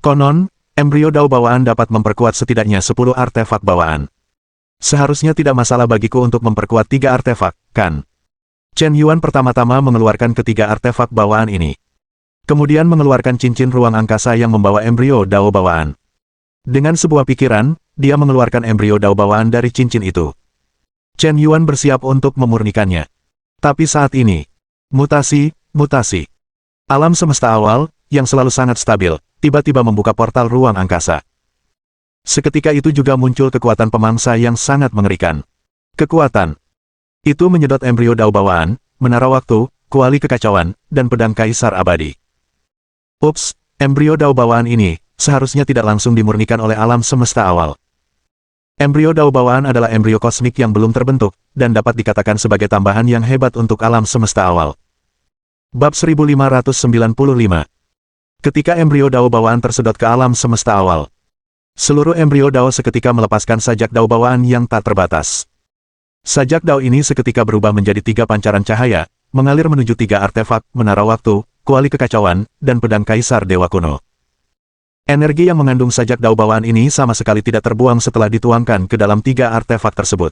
Konon, embrio Dao bawaan dapat memperkuat setidaknya 10 artefak bawaan. Seharusnya tidak masalah bagiku untuk memperkuat 3 artefak, kan? Chen Yuan pertama-tama mengeluarkan ketiga artefak bawaan ini. Kemudian mengeluarkan cincin ruang angkasa yang membawa embrio Dao bawaan. Dengan sebuah pikiran, dia mengeluarkan embrio Dao bawaan dari cincin itu. Chen Yuan bersiap untuk memurnikannya. Tapi saat ini, mutasi. Alam semesta awal, yang selalu sangat stabil, tiba-tiba membuka portal ruang angkasa. Seketika itu juga muncul kekuatan pemangsa yang sangat mengerikan. Kekuatan itu menyedot embrio Dao bawaan, menara waktu, kuali kekacauan, dan pedang kaisar abadi. Ups, embrio Dao bawaan ini, seharusnya tidak langsung dimurnikan oleh alam semesta awal. Embrio Dao bawaan adalah embrio kosmik yang belum terbentuk, dan dapat dikatakan sebagai tambahan yang hebat untuk alam semesta awal. Bab 1595. Ketika embrio Dao bawaan tersedot ke alam semesta awal, seluruh embrio Dao seketika melepaskan sajak Dao bawaan yang tak terbatas. Sajak Dao ini seketika berubah menjadi 3 pancaran cahaya, mengalir menuju 3 artefak, menara waktu, kuali kekacauan, dan pedang kaisar dewa kuno. Energi yang mengandung sajak Dao bawaan ini sama sekali tidak terbuang setelah dituangkan ke dalam 3 artefak tersebut.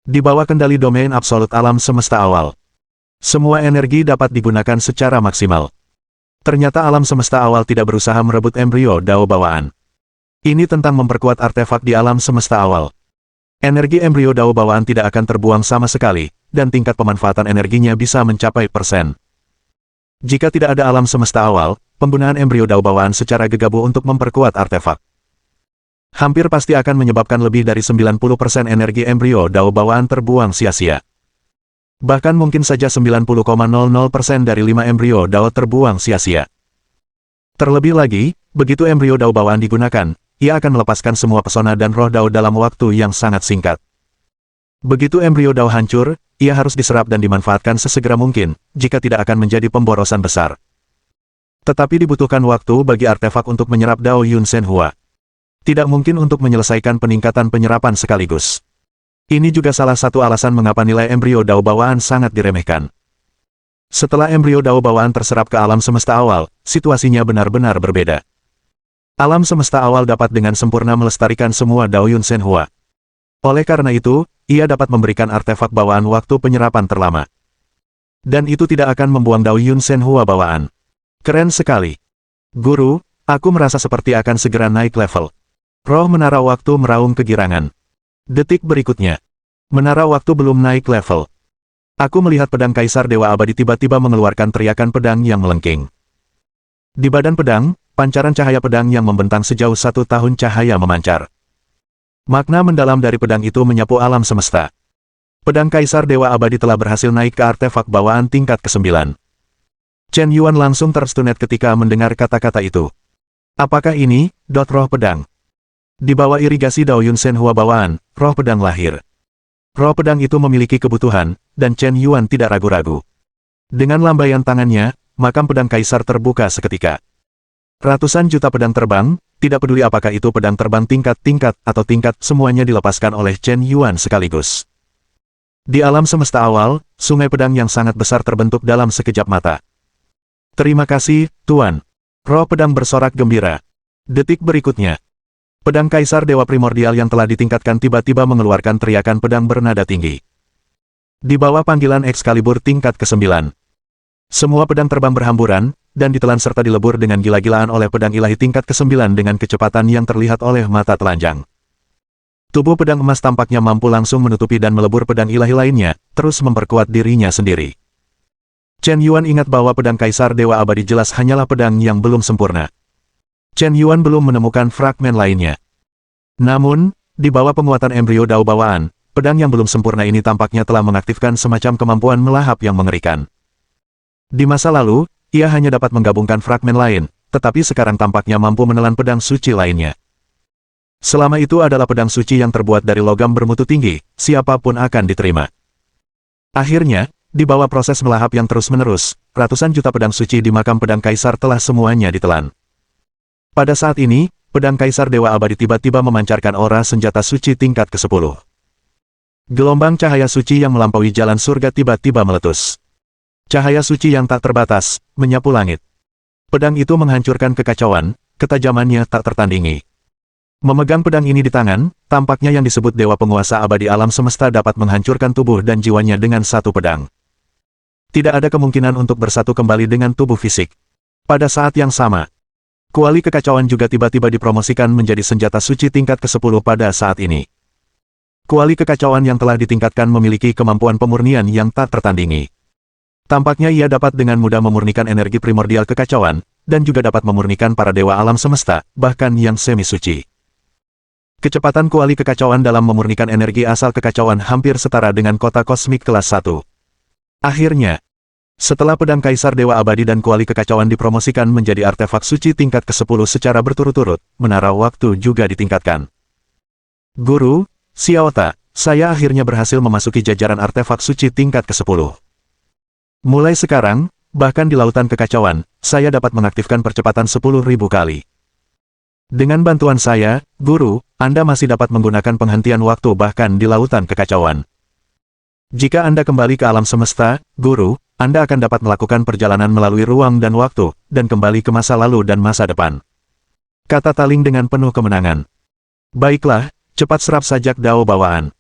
Di bawah kendali domain absolut alam semesta awal, semua energi dapat digunakan secara maksimal. Ternyata alam semesta awal tidak berusaha merebut embrio Dao bawaan. Ini tentang memperkuat artefak di alam semesta awal. Energi embrio Dao bawaan tidak akan terbuang sama sekali, dan tingkat pemanfaatan energinya bisa mencapai %. Jika tidak ada alam semesta awal, penggunaan embrio Dao bawaan secara gegabah untuk memperkuat artefak hampir pasti akan menyebabkan lebih dari 90% energi embrio Dao bawaan terbuang sia-sia. Bahkan mungkin saja 90,00% dari 5 embrio Dao terbuang sia-sia. Terlebih lagi, begitu embrio Dao bawaan digunakan, ia akan melepaskan semua pesona dan roh Dao dalam waktu yang sangat singkat. Begitu embrio Dao hancur, ia harus diserap dan dimanfaatkan sesegera mungkin, jika tidak akan menjadi pemborosan besar. Tetapi dibutuhkan waktu bagi artefak untuk menyerap Dao Yun Shenhua. Tidak mungkin untuk menyelesaikan peningkatan penyerapan sekaligus. Ini juga salah satu alasan mengapa nilai embrio Dao bawaan sangat diremehkan. Setelah embrio Dao bawaan terserap ke alam semesta awal, situasinya benar-benar berbeda. Alam semesta awal dapat dengan sempurna melestarikan semua Dao Yun Shenhua. Oleh karena itu, ia dapat memberikan artefak bawaan waktu penyerapan terlama. Dan itu tidak akan membuang Dao Yun Shenhua bawaan. Keren sekali. Guru, aku merasa seperti akan segera naik level. Roh menara waktu meraung kegirangan. Detik berikutnya. Menara waktu belum naik level. Aku melihat pedang Kaisar Dewa Abadi tiba-tiba mengeluarkan teriakan pedang yang melengking. Di badan pedang, pancaran cahaya pedang yang membentang sejauh 1 tahun cahaya memancar. Makna mendalam dari pedang itu menyapu alam semesta. Pedang Kaisar Dewa Abadi telah berhasil naik ke artefak bawaan tingkat ke-9. Chen Yuan langsung terstunet ketika mendengar kata-kata itu. Apakah ini, roh pedang? Di bawah irigasi Dao Yun Shenhua bawaan, roh pedang lahir. Roh pedang itu memiliki kebutuhan, dan Chen Yuan tidak ragu-ragu. Dengan lambaian tangannya, makam pedang kaisar terbuka seketika. Ratusan juta pedang terbang, tidak peduli apakah itu pedang terbang tingkat-tingkat atau tingkat, semuanya dilepaskan oleh Chen Yuan sekaligus. Di alam semesta awal, sungai pedang yang sangat besar terbentuk dalam sekejap mata. Terima kasih, Tuan. Roh pedang bersorak gembira. Detik berikutnya, pedang Kaisar Dewa Primordial yang telah ditingkatkan tiba-tiba mengeluarkan teriakan pedang bernada tinggi. Di bawah panggilan Excalibur tingkat ke-9. Semua pedang terbang berhamburan, dan ditelan serta dilebur dengan gila-gilaan oleh pedang ilahi tingkat ke-9 dengan kecepatan yang terlihat oleh mata telanjang. Tubuh pedang emas tampaknya mampu langsung menutupi dan melebur pedang ilahi lainnya, terus memperkuat dirinya sendiri. Chen Yuan ingat bahwa pedang Kaisar Dewa Abadi jelas hanyalah pedang yang belum sempurna. Chen Yuan belum menemukan fragmen lainnya. Namun, di bawah penguatan embrio Dao bawaan, pedang yang belum sempurna ini tampaknya telah mengaktifkan semacam kemampuan melahap yang mengerikan. Di masa lalu, ia hanya dapat menggabungkan fragmen lain, tetapi sekarang tampaknya mampu menelan pedang suci lainnya. Selama itu adalah pedang suci yang terbuat dari logam bermutu tinggi, siapapun akan diterima. Akhirnya, di bawah proses melahap yang terus-menerus, ratusan juta pedang suci di makam pedang kaisar telah semuanya ditelan. Pada saat ini, pedang Kaisar Dewa Abadi tiba-tiba memancarkan aura senjata suci tingkat ke-10. Gelombang cahaya suci yang melampaui jalan surga tiba-tiba meletus. Cahaya suci yang tak terbatas, menyapu langit. Pedang itu menghancurkan kekacauan, ketajamannya tak tertandingi. Memegang pedang ini di tangan, tampaknya yang disebut Dewa Penguasa Abadi Alam Semesta dapat menghancurkan tubuh dan jiwanya dengan satu pedang. Tidak ada kemungkinan untuk bersatu kembali dengan tubuh fisik. Pada saat yang sama, kuali kekacauan juga tiba-tiba dipromosikan menjadi senjata suci tingkat ke-10 pada saat ini. Kuali kekacauan yang telah ditingkatkan memiliki kemampuan pemurnian yang tak tertandingi. Tampaknya ia dapat dengan mudah memurnikan energi primordial kekacauan, dan juga dapat memurnikan para dewa alam semesta, bahkan yang semi-suci. Kecepatan kuali kekacauan dalam memurnikan energi asal kekacauan hampir setara dengan kota kosmik kelas 1. Akhirnya, setelah pedang Kaisar Dewa Abadi dan kuali kekacauan dipromosikan menjadi artefak suci tingkat ke-10 secara berturut-turut, menara waktu juga ditingkatkan. Guru, Xiaota, saya akhirnya berhasil memasuki jajaran artefak suci tingkat ke-10. Mulai sekarang, bahkan di lautan kekacauan, saya dapat mengaktifkan percepatan 10.000 kali. Dengan bantuan saya, Guru, Anda masih dapat menggunakan penghentian waktu bahkan di lautan kekacauan. Jika Anda kembali ke alam semesta, Guru, Anda akan dapat melakukan perjalanan melalui ruang dan waktu, dan kembali ke masa lalu dan masa depan. Kata Taling dengan penuh kemenangan. Baiklah, cepat serap sajak Dao bawaan.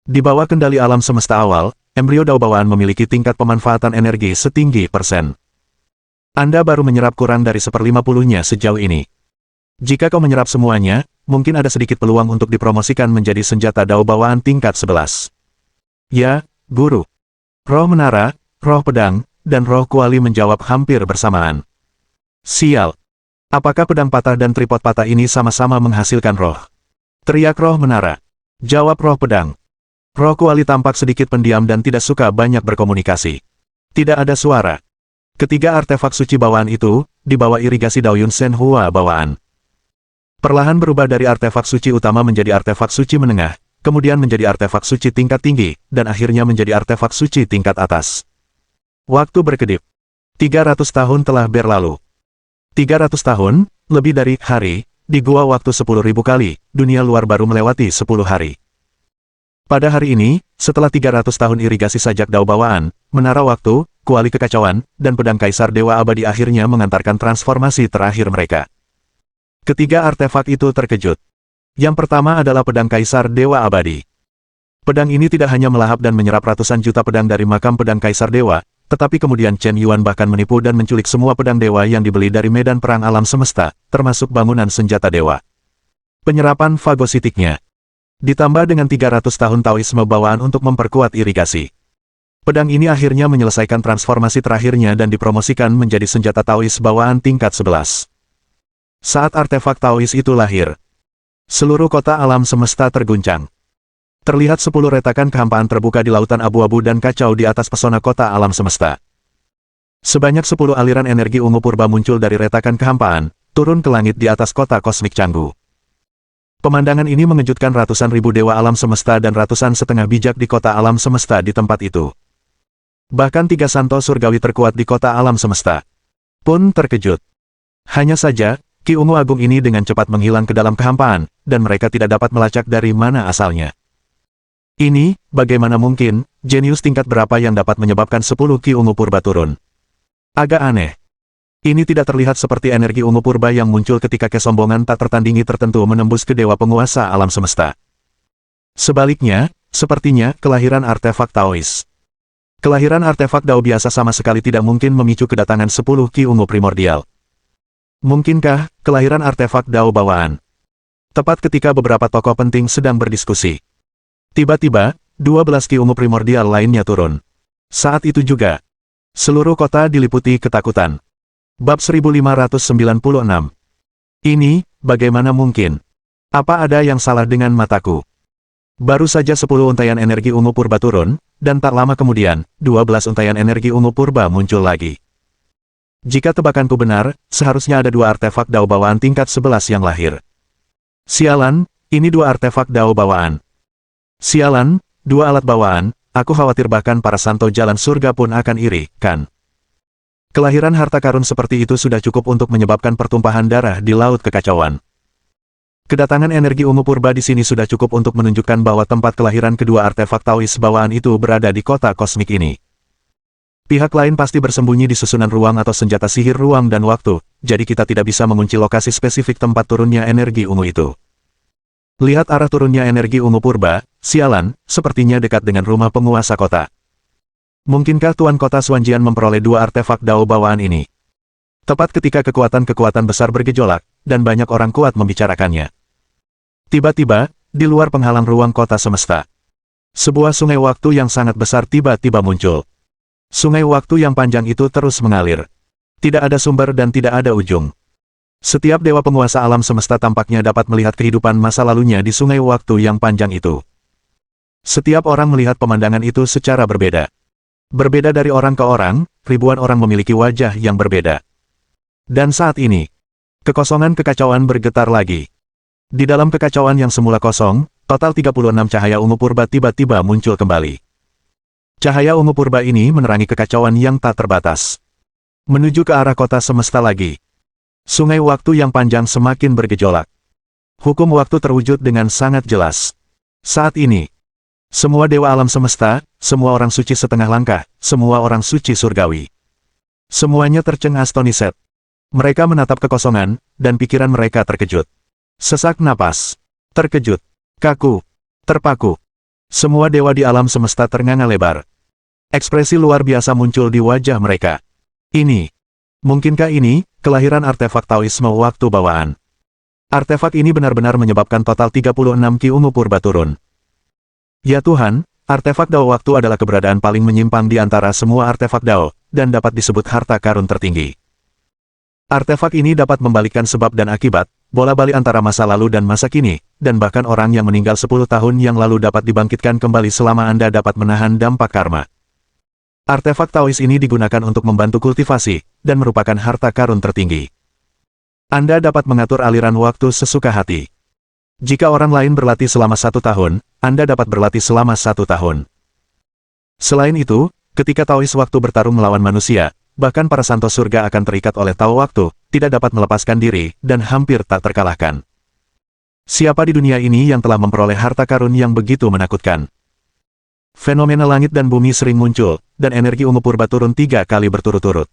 Di bawah kendali alam semesta awal, embrio Dao bawaan memiliki tingkat pemanfaatan energi setinggi %. Anda baru menyerap kurang dari 1/50-nya sejauh ini. Jika kau menyerap semuanya, mungkin ada sedikit peluang untuk dipromosikan menjadi senjata Dao bawaan tingkat 11. Ya, Guru. Roh menara, roh pedang, dan roh kuali menjawab hampir bersamaan. Sial. Apakah pedang patah dan tripod patah ini sama-sama menghasilkan roh? Teriak roh menara. Jawab roh pedang. Roh kuali tampak sedikit pendiam dan tidak suka banyak berkomunikasi. Tidak ada suara. Ketiga artefak suci bawaan itu, di bawah irigasi Dao Yun Shenhua bawaan. Perlahan berubah dari artefak suci utama menjadi artefak suci menengah, kemudian menjadi artefak suci tingkat tinggi, dan akhirnya menjadi artefak suci tingkat atas. Waktu berkedip. 300 tahun telah berlalu. 300 tahun, lebih dari hari, di gua waktu 10.000 kali, dunia luar baru melewati 10 hari. Pada hari ini, setelah 300 tahun irigasi sajak Dao bawaan, menara waktu, kuali kekacauan, dan pedang Kaisar Dewa Abadi akhirnya mengantarkan transformasi terakhir mereka. Ketiga artefak itu terkejut. Yang pertama adalah pedang Kaisar Dewa Abadi. Pedang ini tidak hanya melahap dan menyerap ratusan juta pedang dari makam pedang Kaisar Dewa, tetapi kemudian Chen Yuan bahkan menipu dan menculik semua pedang dewa yang dibeli dari medan perang alam semesta, termasuk bangunan senjata dewa. Penyerapan fagositiknya ditambah dengan 300 tahun Taoisme bawaan untuk memperkuat irigasi. Pedang ini akhirnya menyelesaikan transformasi terakhirnya dan dipromosikan menjadi senjata Taois bawaan tingkat 11. Saat artefak Taois itu lahir, seluruh kota alam semesta terguncang. Terlihat 10 retakan kehampaan terbuka di lautan abu-abu dan kacau di atas pesona kota alam semesta. Sebanyak 10 aliran energi ungu purba muncul dari retakan kehampaan, turun ke langit di atas kota kosmik Canggu. Pemandangan ini mengejutkan ratusan ribu dewa alam semesta dan ratusan setengah bijak di kota alam semesta di tempat itu. Bahkan 3 santo surgawi terkuat di kota alam semesta pun terkejut. Hanya saja, Ki ungu agung ini dengan cepat menghilang ke dalam kehampaan, dan mereka tidak dapat melacak dari mana asalnya. Ini, bagaimana mungkin, jenius tingkat berapa yang dapat menyebabkan 10 Ki ungu purba turun? Agak aneh. Ini tidak terlihat seperti energi ungu purba yang muncul ketika kesombongan tak tertandingi tertentu menembus ke dewa penguasa alam semesta. Sebaliknya, sepertinya kelahiran artefak Taois. Kelahiran artefak Dao biasa sama sekali tidak mungkin memicu kedatangan 10 Ki ungu primordial. Mungkinkah kelahiran artefak Dao bawaan? Tepat ketika beberapa tokoh penting sedang berdiskusi, tiba-tiba, 12 Ki ungu primordial lainnya turun. Saat itu juga, seluruh kota diliputi ketakutan. Bab 1596. Ini, bagaimana mungkin? Apa ada yang salah dengan mataku? Baru saja 10 untaian energi ungu purba turun, dan tak lama kemudian, 12 untaian energi ungu purba muncul lagi. Jika tebakanku benar, seharusnya ada 2 artefak Dao bawaan tingkat 11 yang lahir. Sialan, ini 2 artefak Dao bawaan. Sialan, 2 alat bawaan, aku khawatir bahkan para santo jalan surga pun akan iri, kan? Kelahiran harta karun seperti itu sudah cukup untuk menyebabkan pertumpahan darah di laut kekacauan. Kedatangan energi ungu purba di sini sudah cukup untuk menunjukkan bahwa tempat kelahiran kedua artefak Taois bawaan itu berada di kota kosmik ini. Pihak lain pasti bersembunyi di susunan ruang atau senjata sihir ruang dan waktu, jadi kita tidak bisa mengunci lokasi spesifik tempat turunnya energi ungu itu. Lihat arah turunnya energi ungu purba, sialan, sepertinya dekat dengan rumah penguasa kota. Mungkinkah Tuan Kota Xuanjian memperoleh 2 artefak Dao bawaan ini? Tepat ketika kekuatan-kekuatan besar bergejolak, dan banyak orang kuat membicarakannya. Tiba-tiba, di luar penghalang ruang kota semesta, sebuah sungai waktu yang sangat besar tiba-tiba muncul. Sungai waktu yang panjang itu terus mengalir. Tidak ada sumber dan tidak ada ujung. Setiap dewa penguasa alam semesta tampaknya dapat melihat kehidupan masa lalunya di sungai waktu yang panjang itu. Setiap orang melihat pemandangan itu secara berbeda. Berbeda dari orang ke orang, ribuan orang memiliki wajah yang berbeda. Dan saat ini, kekosongan kekacauan bergetar lagi. Di dalam kekacauan yang semula kosong, total 36 cahaya ungu purba tiba-tiba muncul kembali. Cahaya ungu purba ini menerangi kekacauan yang tak terbatas. Menuju ke arah kota semesta lagi. Sungai waktu yang panjang semakin bergejolak. Hukum waktu terwujud dengan sangat jelas. Saat ini, semua dewa alam semesta, semua orang suci setengah langkah, semua orang suci surgawi, semuanya tercengang-astonished. Mereka menatap kekosongan, dan pikiran mereka terkejut. Sesak napas. Terkejut. Kaku. Terpaku. Semua dewa di alam semesta ternganga lebar. Ekspresi luar biasa muncul di wajah mereka. Mungkinkah ini, kelahiran artefak Taoisme waktu bawaan? Artefak ini benar-benar menyebabkan total 36 Ki ungu purba turun. Ya Tuhan, artefak Dao waktu adalah keberadaan paling menyimpang di antara semua artefak Dao, dan dapat disebut harta karun tertinggi. Artefak ini dapat membalikkan sebab dan akibat, bola-balik antara masa lalu dan masa kini, dan bahkan orang yang meninggal 10 tahun yang lalu dapat dibangkitkan kembali selama Anda dapat menahan dampak karma. Artefak Taois ini digunakan untuk membantu kultivasi, dan merupakan harta karun tertinggi. Anda dapat mengatur aliran waktu sesuka hati. Jika orang lain berlatih selama 1 tahun, Anda dapat berlatih selama 1 tahun. Selain itu, ketika Taois waktu bertarung melawan manusia, bahkan para santo surga akan terikat oleh Tao waktu, tidak dapat melepaskan diri, dan hampir tak terkalahkan. Siapa di dunia ini yang telah memperoleh harta karun yang begitu menakutkan? Fenomena langit dan bumi sering muncul, dan energi ungu purba turun 3 kali berturut-turut.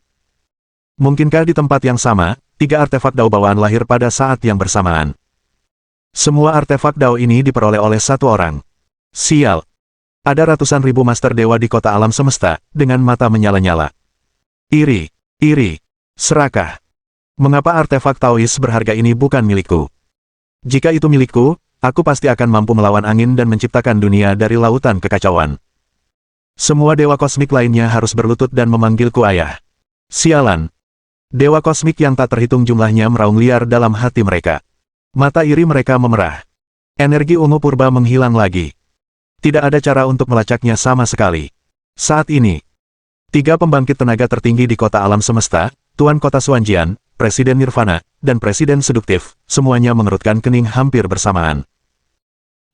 Mungkinkah di tempat yang sama, 3 artefak Dao bawaan lahir pada saat yang bersamaan? Semua artefak Dao ini diperoleh oleh 1 orang. Sial! Ada ratusan ribu master dewa di kota alam semesta, dengan mata menyala-nyala. Iri, serakah. Mengapa artefak Taois berharga ini bukan milikku? Jika itu milikku, aku pasti akan mampu melawan angin dan menciptakan dunia dari lautan kekacauan. Semua dewa kosmik lainnya harus berlutut dan memanggilku ayah. Sialan. Dewa kosmik yang tak terhitung jumlahnya meraung liar dalam hati mereka. Mata iri mereka memerah. Energi ungu purba menghilang lagi. Tidak ada cara untuk melacaknya sama sekali. Saat ini, 3 pembangkit tenaga tertinggi di kota alam semesta, Tuan Kota Xuanjian, Presiden Nirvana, dan Presiden Seduktif, semuanya mengerutkan kening hampir bersamaan.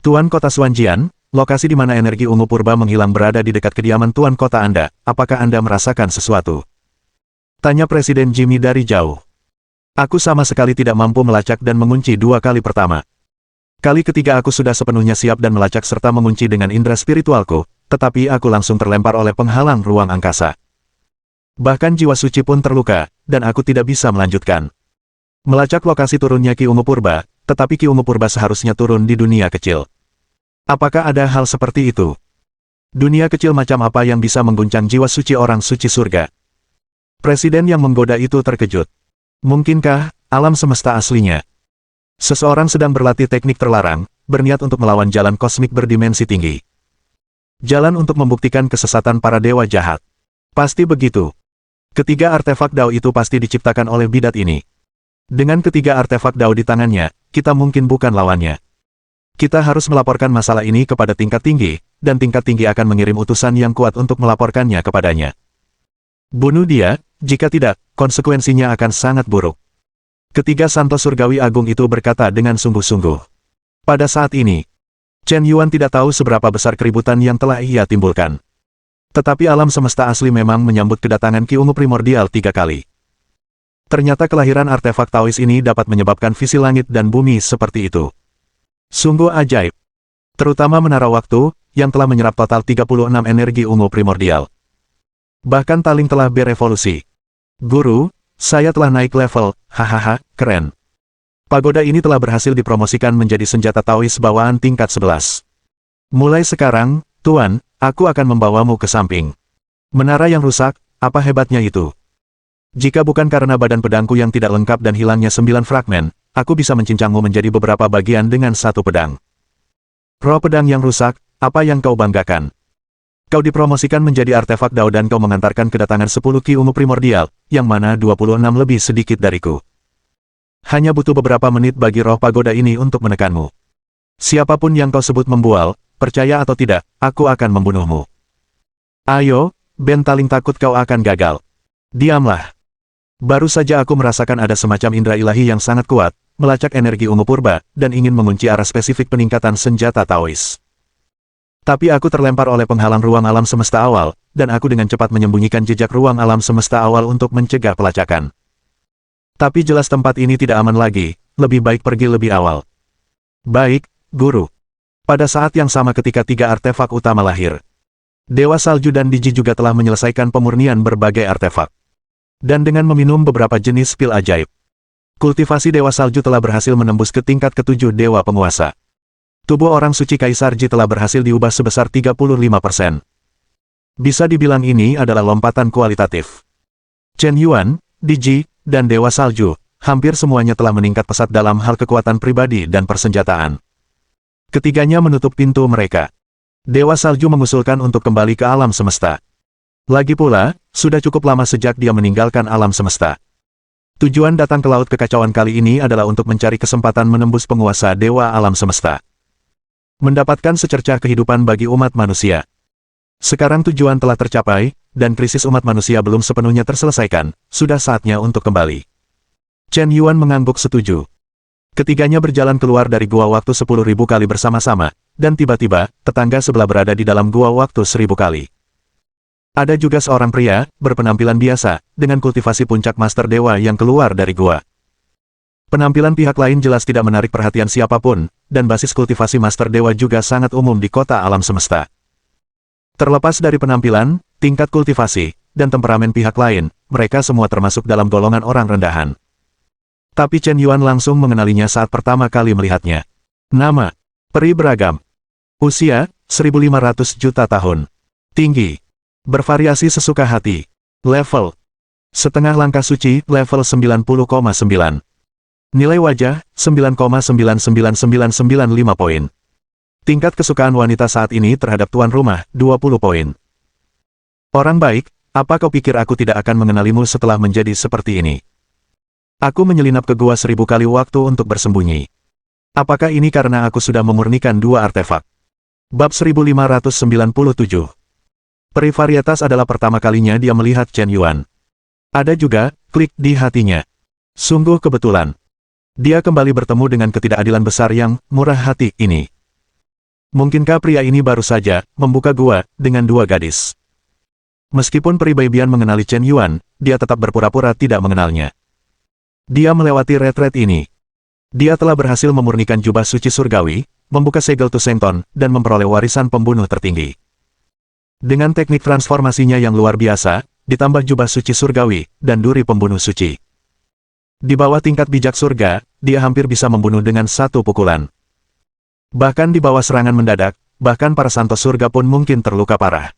Tuan Kota Xuanjian, lokasi di mana energi ungu purba menghilang berada di dekat kediaman Tuan Kota Anda, apakah Anda merasakan sesuatu? Tanya Presiden Jimmy dari jauh. Aku sama sekali tidak mampu melacak dan mengunci 2 kali pertama. Kali ketiga aku sudah sepenuhnya siap dan melacak serta mengunci dengan indera spiritualku, tetapi aku langsung terlempar oleh penghalang ruang angkasa. Bahkan jiwa suci pun terluka, dan aku tidak bisa melanjutkan. Melacak lokasi turunnya Ki Ungu Purba, tetapi Ki Ungu Purba seharusnya turun di dunia kecil. Apakah ada hal seperti itu? Dunia kecil macam apa yang bisa mengguncang jiwa suci orang suci surga? Presiden yang menggoda itu terkejut. Mungkinkah alam semesta aslinya? Seseorang sedang berlatih teknik terlarang, berniat untuk melawan jalan kosmik berdimensi tinggi. Jalan untuk membuktikan kesesatan para dewa jahat. Pasti begitu. Ketiga artefak Dao itu pasti diciptakan oleh bidat ini. Dengan ketiga artefak Dao di tangannya, kita mungkin bukan lawannya. Kita harus melaporkan masalah ini kepada tingkat tinggi, dan tingkat tinggi akan mengirim utusan yang kuat untuk melaporkannya kepadanya. Bunuh dia, jika tidak, konsekuensinya akan sangat buruk. Ketiga Santo Surgawi Agung itu berkata dengan sungguh-sungguh. Pada saat ini, Chen Yuan tidak tahu seberapa besar keributan yang telah ia timbulkan. Tetapi alam semesta asli memang menyambut kedatangan Ki Ungu Primordial 3 kali. Ternyata kelahiran artefak Taois ini dapat menyebabkan visi langit dan bumi seperti itu. Sungguh ajaib. Terutama menara waktu, yang telah menyerap total 36 energi ungu primordial. Bahkan taling telah berevolusi. Guru, saya telah naik level, hahaha, keren. Pagoda ini telah berhasil dipromosikan menjadi senjata Taois bawaan tingkat 11. Mulai sekarang, Tuan, aku akan membawamu ke samping. Menara yang rusak, apa hebatnya itu? Jika bukan karena badan pedangku yang tidak lengkap dan hilangnya 9 fragmen, aku bisa mencincangmu menjadi beberapa bagian dengan 1 pedang. Roh pedang yang rusak, apa yang kau banggakan? Kau dipromosikan menjadi artefak Dao dan kau mengantarkan kedatangan 10 Ki Ungu Primordial, yang mana 26 lebih sedikit dariku. Hanya butuh beberapa menit bagi roh pagoda ini untuk menekanmu. Siapapun yang kau sebut membual, percaya atau tidak, aku akan membunuhmu. Ayo, bentaling takut kau akan gagal. Diamlah. Baru saja aku merasakan ada semacam indera ilahi yang sangat kuat, melacak energi ungu purba, dan ingin mengunci arah spesifik peningkatan senjata Taois. Tapi aku terlempar oleh penghalang ruang alam semesta awal, dan aku dengan cepat menyembunyikan jejak ruang alam semesta awal untuk mencegah pelacakan. Tapi jelas tempat ini tidak aman lagi, lebih baik pergi lebih awal. Baik, Guru. Pada saat yang sama ketika 3 artefak utama lahir, Dewa Salju dan Diji juga telah menyelesaikan pemurnian berbagai artefak. Dan dengan meminum beberapa jenis pil ajaib, kultivasi Dewa Salju telah berhasil menembus ke tingkat ke-7 Dewa Penguasa. Tubuh orang suci Kaisar Ji telah berhasil diubah sebesar 35%. Bisa dibilang ini adalah lompatan kualitatif. Chen Yuan, Diji, dan Dewa Salju, hampir semuanya telah meningkat pesat dalam hal kekuatan pribadi dan persenjataan. Ketiganya menutup pintu mereka. Dewa Salju mengusulkan untuk kembali ke alam semesta. Lagi pula, sudah cukup lama sejak dia meninggalkan alam semesta. Tujuan datang ke Laut Kekacauan kali ini adalah untuk mencari kesempatan menembus penguasa Dewa Alam Semesta. Mendapatkan secercah kehidupan bagi umat manusia. Sekarang tujuan telah tercapai, dan krisis umat manusia belum sepenuhnya terselesaikan, sudah saatnya untuk kembali. Chen Yuan mengangguk setuju. Ketiganya berjalan keluar dari gua waktu 10.000 kali bersama-sama, dan tiba-tiba, tetangga sebelah berada di dalam gua waktu 1000 kali. Ada juga seorang pria, berpenampilan biasa, dengan kultivasi puncak Master Dewa yang keluar dari gua. Penampilan pihak lain jelas tidak menarik perhatian siapapun, dan basis kultivasi Master Dewa juga sangat umum di kota alam semesta. Terlepas dari penampilan, tingkat kultivasi, dan temperamen pihak lain, mereka semua termasuk dalam golongan orang rendahan. Tapi Chen Yuan langsung mengenalinya saat pertama kali melihatnya. Nama, peri beragam. Usia, 1.500 juta tahun. Tinggi, bervariasi sesuka hati. Level, setengah langkah suci, level 90,9. Nilai wajah, 9,99995 poin. Tingkat kesukaan wanita saat ini terhadap tuan rumah, 20 poin. Orang baik, apa kau pikir aku tidak akan mengenalimu setelah menjadi seperti ini? Aku menyelinap ke gua 1000 kali waktu untuk bersembunyi. Apakah ini karena aku sudah memurnikan 2 artefak? Bab 1597. Peri Varietas adalah pertama kalinya dia melihat Chen Yuan. Ada juga, klik di hatinya. Sungguh kebetulan. Dia kembali bertemu dengan ketidakadilan besar yang murah hati ini. Mungkinkah pria ini baru saja membuka gua dengan 2 gadis? Meskipun Peri Baibian mengenali Chen Yuan, dia tetap berpura-pura tidak mengenalnya. Dia melewati retret ini. Dia telah berhasil memurnikan jubah suci surgawi, membuka segel Tusengton, dan memperoleh warisan pembunuh tertinggi. Dengan teknik transformasinya yang luar biasa, ditambah jubah suci surgawi, dan duri pembunuh suci. Di bawah tingkat bijak surga, dia hampir bisa membunuh dengan 1 pukulan. Bahkan di bawah serangan mendadak, bahkan para santos surga pun mungkin terluka parah.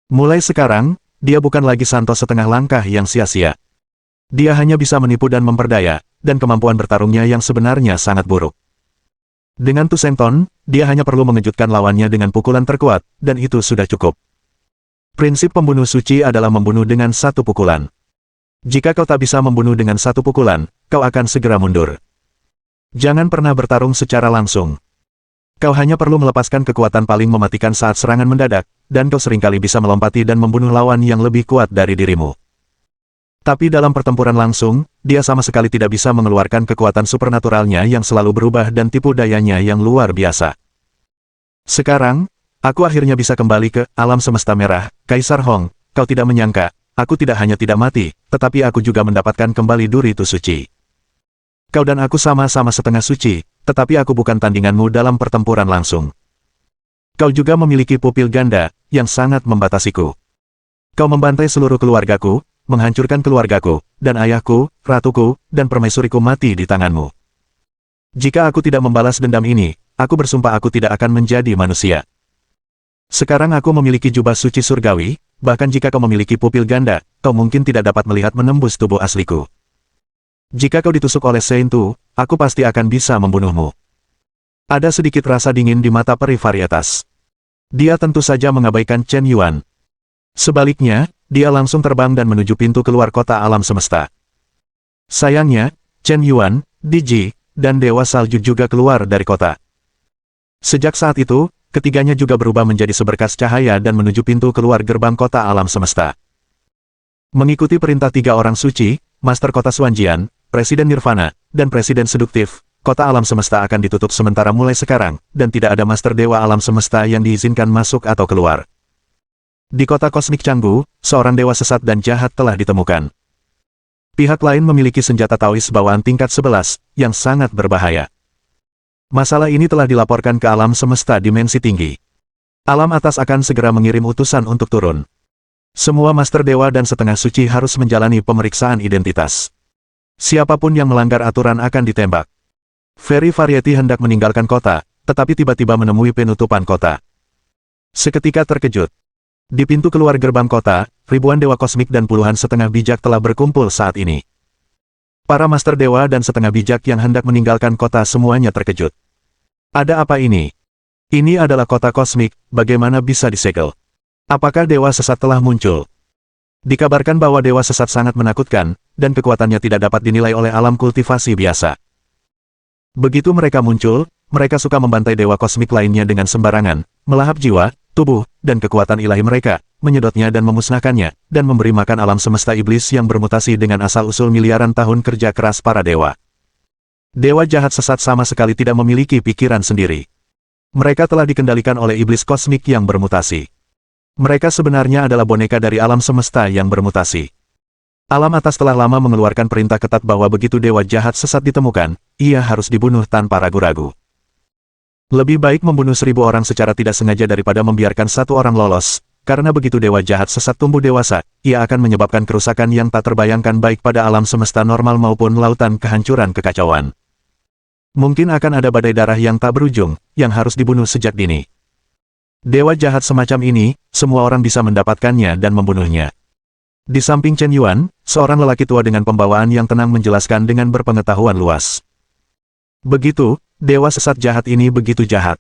Mulai sekarang, dia bukan lagi santos setengah langkah yang sia-sia. Dia hanya bisa menipu dan memperdaya, dan kemampuan bertarungnya yang sebenarnya sangat buruk. Dengan Tusengton, dia hanya perlu mengejutkan lawannya dengan pukulan terkuat, dan itu sudah cukup. Prinsip pembunuh suci adalah membunuh dengan 1 pukulan. Jika kau tak bisa membunuh dengan 1 pukulan, kau akan segera mundur. Jangan pernah bertarung secara langsung. Kau hanya perlu melepaskan kekuatan paling mematikan saat serangan mendadak, dan kau seringkali bisa melompati dan membunuh lawan yang lebih kuat dari dirimu. Tapi dalam pertempuran langsung, dia sama sekali tidak bisa mengeluarkan kekuatan supernaturalnya yang selalu berubah dan tipu dayanya yang luar biasa. Sekarang, aku akhirnya bisa kembali ke alam semesta merah. Kaisar Hong, kau tidak menyangka, aku tidak hanya tidak mati, tetapi aku juga mendapatkan kembali duri itu suci. Kau dan aku sama-sama setengah suci, tetapi aku bukan tandinganmu dalam pertempuran langsung. Kau juga memiliki pupil ganda, yang sangat membatasiku. Kau membantai seluruh keluargaku, menghancurkan keluargaku, dan ayahku, ratuku, dan permaisuriku mati di tanganmu. Jika aku tidak membalas dendam ini, aku bersumpah aku tidak akan menjadi manusia. Sekarang aku memiliki jubah suci surgawi, bahkan jika kau memiliki pupil ganda, kau mungkin tidak dapat melihat menembus tubuh asliku. Jika kau ditusuk oleh Seintu, aku pasti akan bisa membunuhmu. Ada sedikit rasa dingin di mata Peri Varietas. Dia tentu saja mengabaikan Chen Yuan. Sebaliknya, dia langsung terbang dan menuju pintu keluar kota alam semesta. Sayangnya, Chen Yuan, Diji, dan Dewa Salju juga keluar dari kota. Sejak saat itu, ketiganya juga berubah menjadi seberkas cahaya dan menuju pintu keluar gerbang kota alam semesta. Mengikuti perintah 3 orang suci, Master Kota Xuanjian, Presiden Nirvana, dan Presiden Seduktif, kota alam semesta akan ditutup sementara mulai sekarang, dan tidak ada Master Dewa alam semesta yang diizinkan masuk atau keluar. Di kota kosmik Canggu, seorang dewa sesat dan jahat telah ditemukan. Pihak lain memiliki senjata Taois bawaan tingkat 11, yang sangat berbahaya. Masalah ini telah dilaporkan ke alam semesta dimensi tinggi. Alam atas akan segera mengirim utusan untuk turun. Semua Master Dewa dan setengah suci harus menjalani pemeriksaan identitas. Siapapun yang melanggar aturan akan ditembak. Peri Variety hendak meninggalkan kota, tetapi tiba-tiba menemui penutupan kota. Seketika terkejut. Di pintu keluar gerbang kota, ribuan dewa kosmik dan puluhan setengah bijak telah berkumpul saat ini. Para Master Dewa dan setengah bijak yang hendak meninggalkan kota semuanya terkejut. Ada apa ini? Ini adalah kota kosmik, bagaimana bisa disegel? Apakah dewa sesat telah muncul? Dikabarkan bahwa dewa sesat sangat menakutkan, dan kekuatannya tidak dapat dinilai oleh alam kultivasi biasa. Begitu mereka muncul, mereka suka membantai dewa kosmik lainnya dengan sembarangan, melahap jiwa, tubuh, dan kekuatan ilahi mereka, menyedotnya dan memusnahkannya, dan memberi makan alam semesta iblis yang bermutasi dengan asal-usul miliaran tahun kerja keras para dewa. Dewa jahat sesat sama sekali tidak memiliki pikiran sendiri. Mereka telah dikendalikan oleh iblis kosmik yang bermutasi. Mereka sebenarnya adalah boneka dari alam semesta yang bermutasi. Alam atas telah lama mengeluarkan perintah ketat bahwa begitu dewa jahat sesat ditemukan, ia harus dibunuh tanpa ragu-ragu. Lebih baik membunuh 1000 orang secara tidak sengaja daripada membiarkan 1 orang lolos, karena begitu dewa jahat sesat tumbuh dewasa, ia akan menyebabkan kerusakan yang tak terbayangkan baik pada alam semesta normal maupun lautan kehancuran kekacauan. Mungkin akan ada badai darah yang tak berujung, yang harus dibunuh sejak dini. Dewa jahat semacam ini, semua orang bisa mendapatkannya dan membunuhnya. Di samping Chen Yuan, seorang lelaki tua dengan pembawaan yang tenang menjelaskan dengan berpengetahuan luas. Begitu, dewa sesat jahat ini begitu jahat.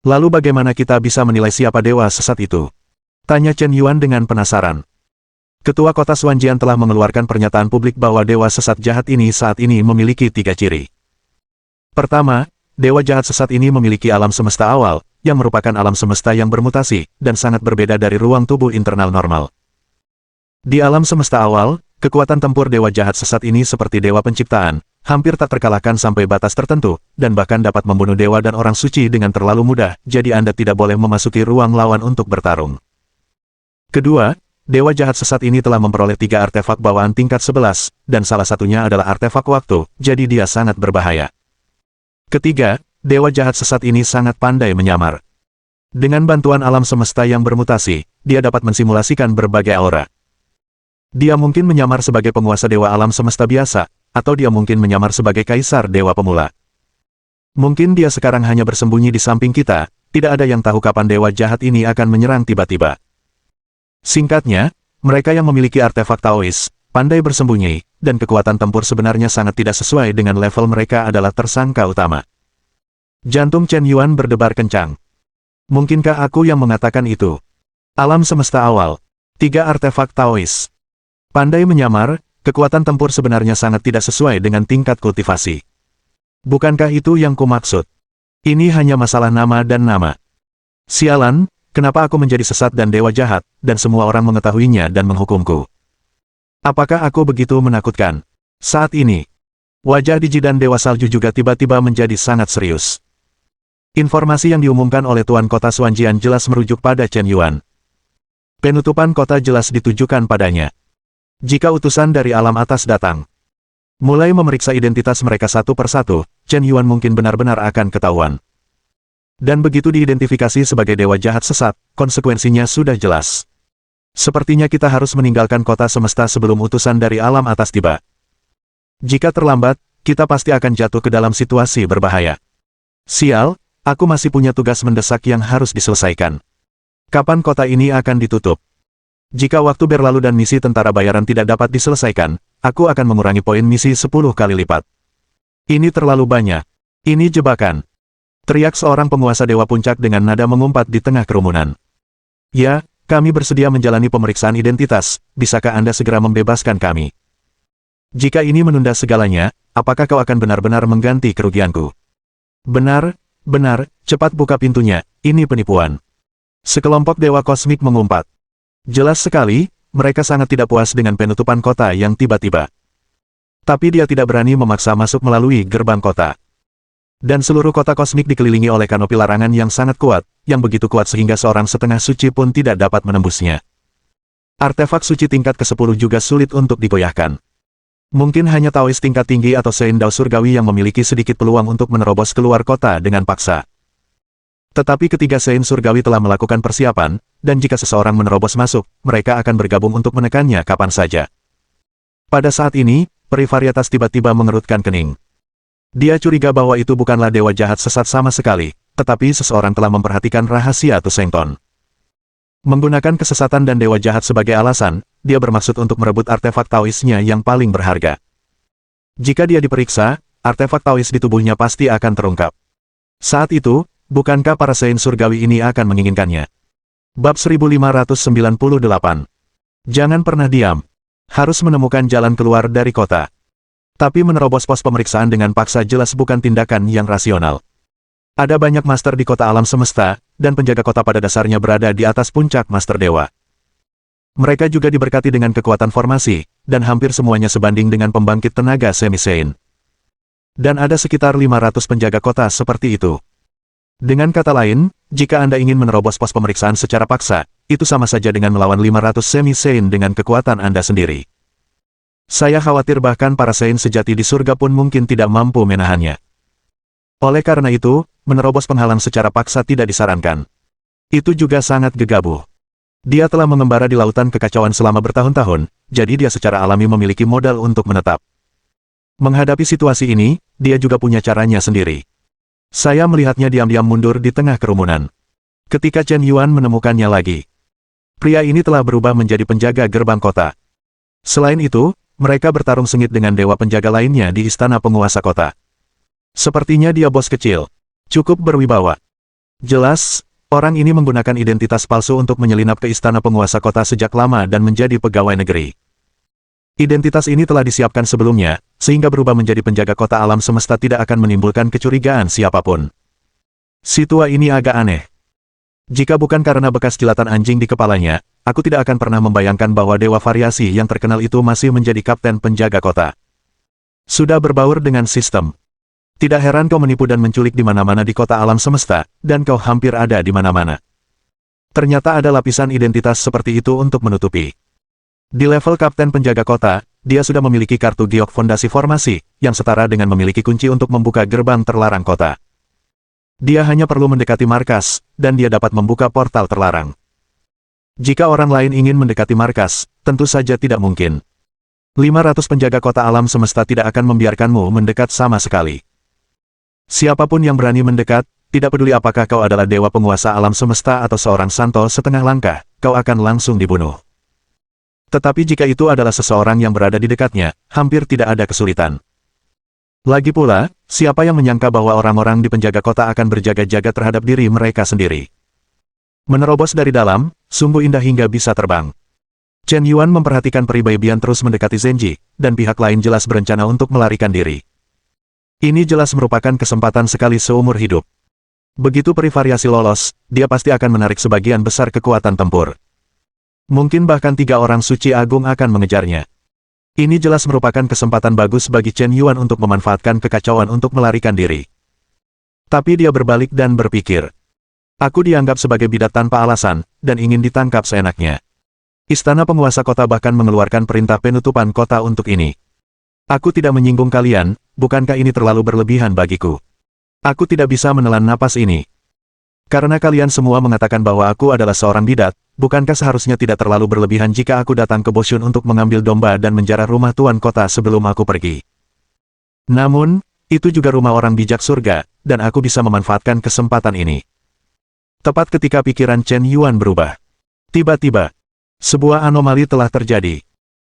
Lalu bagaimana kita bisa menilai siapa dewa sesat itu? Tanya Chen Yuan dengan penasaran. Ketua kota Xuanjian telah mengeluarkan pernyataan publik bahwa dewa sesat jahat ini saat ini memiliki 3 ciri. Pertama, dewa jahat sesat ini memiliki alam semesta awal, yang merupakan alam semesta yang bermutasi, dan sangat berbeda dari ruang tubuh internal normal. Di alam semesta awal, kekuatan tempur dewa jahat sesat ini seperti dewa penciptaan, hampir tak terkalahkan sampai batas tertentu, dan bahkan dapat membunuh dewa dan orang suci dengan terlalu mudah, jadi Anda tidak boleh memasuki ruang lawan untuk bertarung. Kedua, dewa jahat sesat ini telah memperoleh 3 artefak bawaan tingkat 11, dan salah satunya adalah artefak waktu, jadi dia sangat berbahaya. Ketiga, dewa jahat sesat ini sangat pandai menyamar. Dengan bantuan alam semesta yang bermutasi, dia dapat mensimulasikan berbagai aura. Dia mungkin menyamar sebagai penguasa dewa alam semesta biasa, atau dia mungkin menyamar sebagai kaisar dewa pemula. Mungkin dia sekarang hanya bersembunyi di samping kita, tidak ada yang tahu kapan dewa jahat ini akan menyerang tiba-tiba. Singkatnya, mereka yang memiliki artefak Taois, pandai bersembunyi, dan kekuatan tempur sebenarnya sangat tidak sesuai dengan level mereka adalah tersangka utama. Jantung Chen Yuan berdebar kencang. Mungkinkah aku yang mengatakan itu? Alam semesta awal. 3 artefak Taois. Pandai menyamar, kekuatan tempur sebenarnya sangat tidak sesuai dengan tingkat kultivasi. Bukankah itu yang kumaksud? Ini hanya masalah nama dan nama. Sialan, kenapa aku menjadi sesat dan dewa jahat, dan semua orang mengetahuinya dan menghukumku? Apakah aku begitu menakutkan? Saat ini, wajah di Jidan Dewa Salju juga tiba-tiba menjadi sangat serius. Informasi yang diumumkan oleh Tuan Kota Xuanjian jelas merujuk pada Chen Yuan. Penutupan kota jelas ditujukan padanya. Jika utusan dari alam atas datang, mulai memeriksa identitas mereka satu persatu, Chen Yuan mungkin benar-benar akan ketahuan. Dan begitu diidentifikasi sebagai dewa jahat sesat, konsekuensinya sudah jelas. Sepertinya kita harus meninggalkan kota semesta sebelum utusan dari alam atas tiba. Jika terlambat, kita pasti akan jatuh ke dalam situasi berbahaya. Sial, aku masih punya tugas mendesak yang harus diselesaikan. Kapan kota ini akan ditutup? Jika waktu berlalu dan misi tentara bayaran tidak dapat diselesaikan, aku akan mengurangi poin misi 10 kali lipat. Ini terlalu banyak. Ini jebakan. Teriak seorang penguasa Dewa Puncak dengan nada mengumpat di tengah kerumunan. Ya, kami bersedia menjalani pemeriksaan identitas, bisakah Anda segera membebaskan kami? Jika ini menunda segalanya, apakah kau akan benar-benar mengganti kerugianku? Benar, cepat buka pintunya, ini penipuan. Sekelompok dewa kosmik mengumpat. Jelas sekali, mereka sangat tidak puas dengan penutupan kota yang tiba-tiba. Tapi dia tidak berani memaksa masuk melalui gerbang kota. Dan seluruh kota kosmik dikelilingi oleh kanopi larangan yang sangat kuat, yang begitu kuat sehingga seorang setengah suci pun tidak dapat menembusnya. Artefak suci tingkat ke-10 juga sulit untuk digoyahkan. Mungkin hanya Taois tingkat tinggi atau Sein Dao Surgawi yang memiliki sedikit peluang untuk menerobos keluar kota dengan paksa. Tetapi ketiga Sein Surgawi telah melakukan persiapan, dan jika seseorang menerobos masuk, mereka akan bergabung untuk menekannya kapan saja. Pada saat ini, peri Varietas tiba-tiba mengerutkan kening. Dia curiga bahwa itu bukanlah dewa jahat sesat sama sekali, tetapi seseorang telah memperhatikan rahasia Tusengton. Menggunakan kesesatan dan dewa jahat sebagai alasan, dia bermaksud untuk merebut artefak Taoisnya yang paling berharga. Jika dia diperiksa, artefak Taois di tubuhnya pasti akan terungkap. Saat itu, bukankah para Sein Surgawi ini akan menginginkannya? Bab 1598. Jangan pernah diam. Harus menemukan jalan keluar dari kota. Tapi menerobos pos pemeriksaan dengan paksa jelas bukan tindakan yang rasional. Ada banyak master di kota alam semesta, dan penjaga kota pada dasarnya berada di atas puncak master dewa. Mereka juga diberkati dengan kekuatan formasi, dan hampir semuanya sebanding dengan pembangkit tenaga semi-Sein. Dan ada sekitar 500 penjaga kota seperti itu. Dengan kata lain, jika Anda ingin menerobos pos pemeriksaan secara paksa, itu sama saja dengan melawan 500 semi-Sein dengan kekuatan Anda sendiri. Saya khawatir bahkan para Sein sejati di surga pun mungkin tidak mampu menahannya. Oleh karena itu, menerobos penghalang secara paksa tidak disarankan. Itu juga sangat gegabah. Dia telah mengembara di lautan kekacauan selama bertahun-tahun, jadi dia secara alami memiliki modal untuk menetap. Menghadapi situasi ini, dia juga punya caranya sendiri. Saya melihatnya diam-diam mundur di tengah kerumunan. Ketika Chen Yuan menemukannya lagi. Pria ini telah berubah menjadi penjaga gerbang kota. Selain itu, mereka bertarung sengit dengan dewa penjaga lainnya di istana penguasa kota. Sepertinya dia bos kecil. Cukup berwibawa. Jelas, Orang ini menggunakan identitas palsu untuk menyelinap ke istana penguasa kota sejak lama dan menjadi pegawai negeri. Identitas ini telah disiapkan sebelumnya, sehingga berubah menjadi penjaga kota alam semesta tidak akan menimbulkan kecurigaan siapapun. Si tua ini agak aneh. Jika bukan karena bekas jilatan anjing di kepalanya, aku tidak akan pernah membayangkan bahwa dewa variasi yang terkenal itu masih menjadi kapten penjaga kota. Sudah berbaur dengan sistem. Tidak heran kau menipu dan menculik di mana-mana di kota alam semesta, dan kau hampir ada di mana-mana. Ternyata ada lapisan identitas seperti itu untuk menutupi. Di level kapten penjaga kota, dia sudah memiliki kartu giok fondasi formasi, yang setara dengan memiliki kunci untuk membuka gerbang terlarang kota. Dia hanya perlu mendekati markas, dan dia dapat membuka portal terlarang. Jika orang lain ingin mendekati markas, tentu saja tidak mungkin. 500 penjaga kota alam semesta tidak akan membiarkanmu mendekat sama sekali. Siapapun yang berani mendekat, tidak peduli apakah kau adalah dewa penguasa alam semesta atau seorang santo setengah langkah, kau akan langsung dibunuh. Tetapi jika itu adalah seseorang yang berada di dekatnya, hampir tidak ada kesulitan. Lagi pula, siapa yang menyangka bahwa orang-orang di penjaga kota akan berjaga-jaga terhadap diri mereka sendiri? Menerobos dari dalam, sungguh indah hingga bisa terbang. Chen Yuan memperhatikan Peri Baibian terus mendekati Zenji, dan pihak lain jelas berencana untuk melarikan diri. Ini jelas merupakan kesempatan sekali seumur hidup. Begitu peri variasi lolos, dia pasti akan menarik sebagian besar kekuatan tempur. Mungkin bahkan 3 orang suci agung akan mengejarnya. Ini jelas merupakan kesempatan bagus bagi Chen Yuan untuk memanfaatkan kekacauan untuk melarikan diri. Tapi dia berbalik dan berpikir. Aku dianggap sebagai bidat tanpa alasan, dan ingin ditangkap seenaknya. Istana penguasa kota bahkan mengeluarkan perintah penutupan kota untuk ini. Aku tidak menyinggung kalian, bukankah ini terlalu berlebihan bagiku? Aku tidak bisa menelan napas ini. Karena kalian semua mengatakan bahwa aku adalah seorang bidat, bukankah seharusnya tidak terlalu berlebihan jika aku datang ke Boshun untuk mengambil domba dan menjarah rumah tuan kota sebelum aku pergi? Namun, itu juga rumah orang bijak surga, dan aku bisa memanfaatkan kesempatan ini. Tepat ketika pikiran Chen Yuan berubah. Tiba-tiba, sebuah anomali telah terjadi.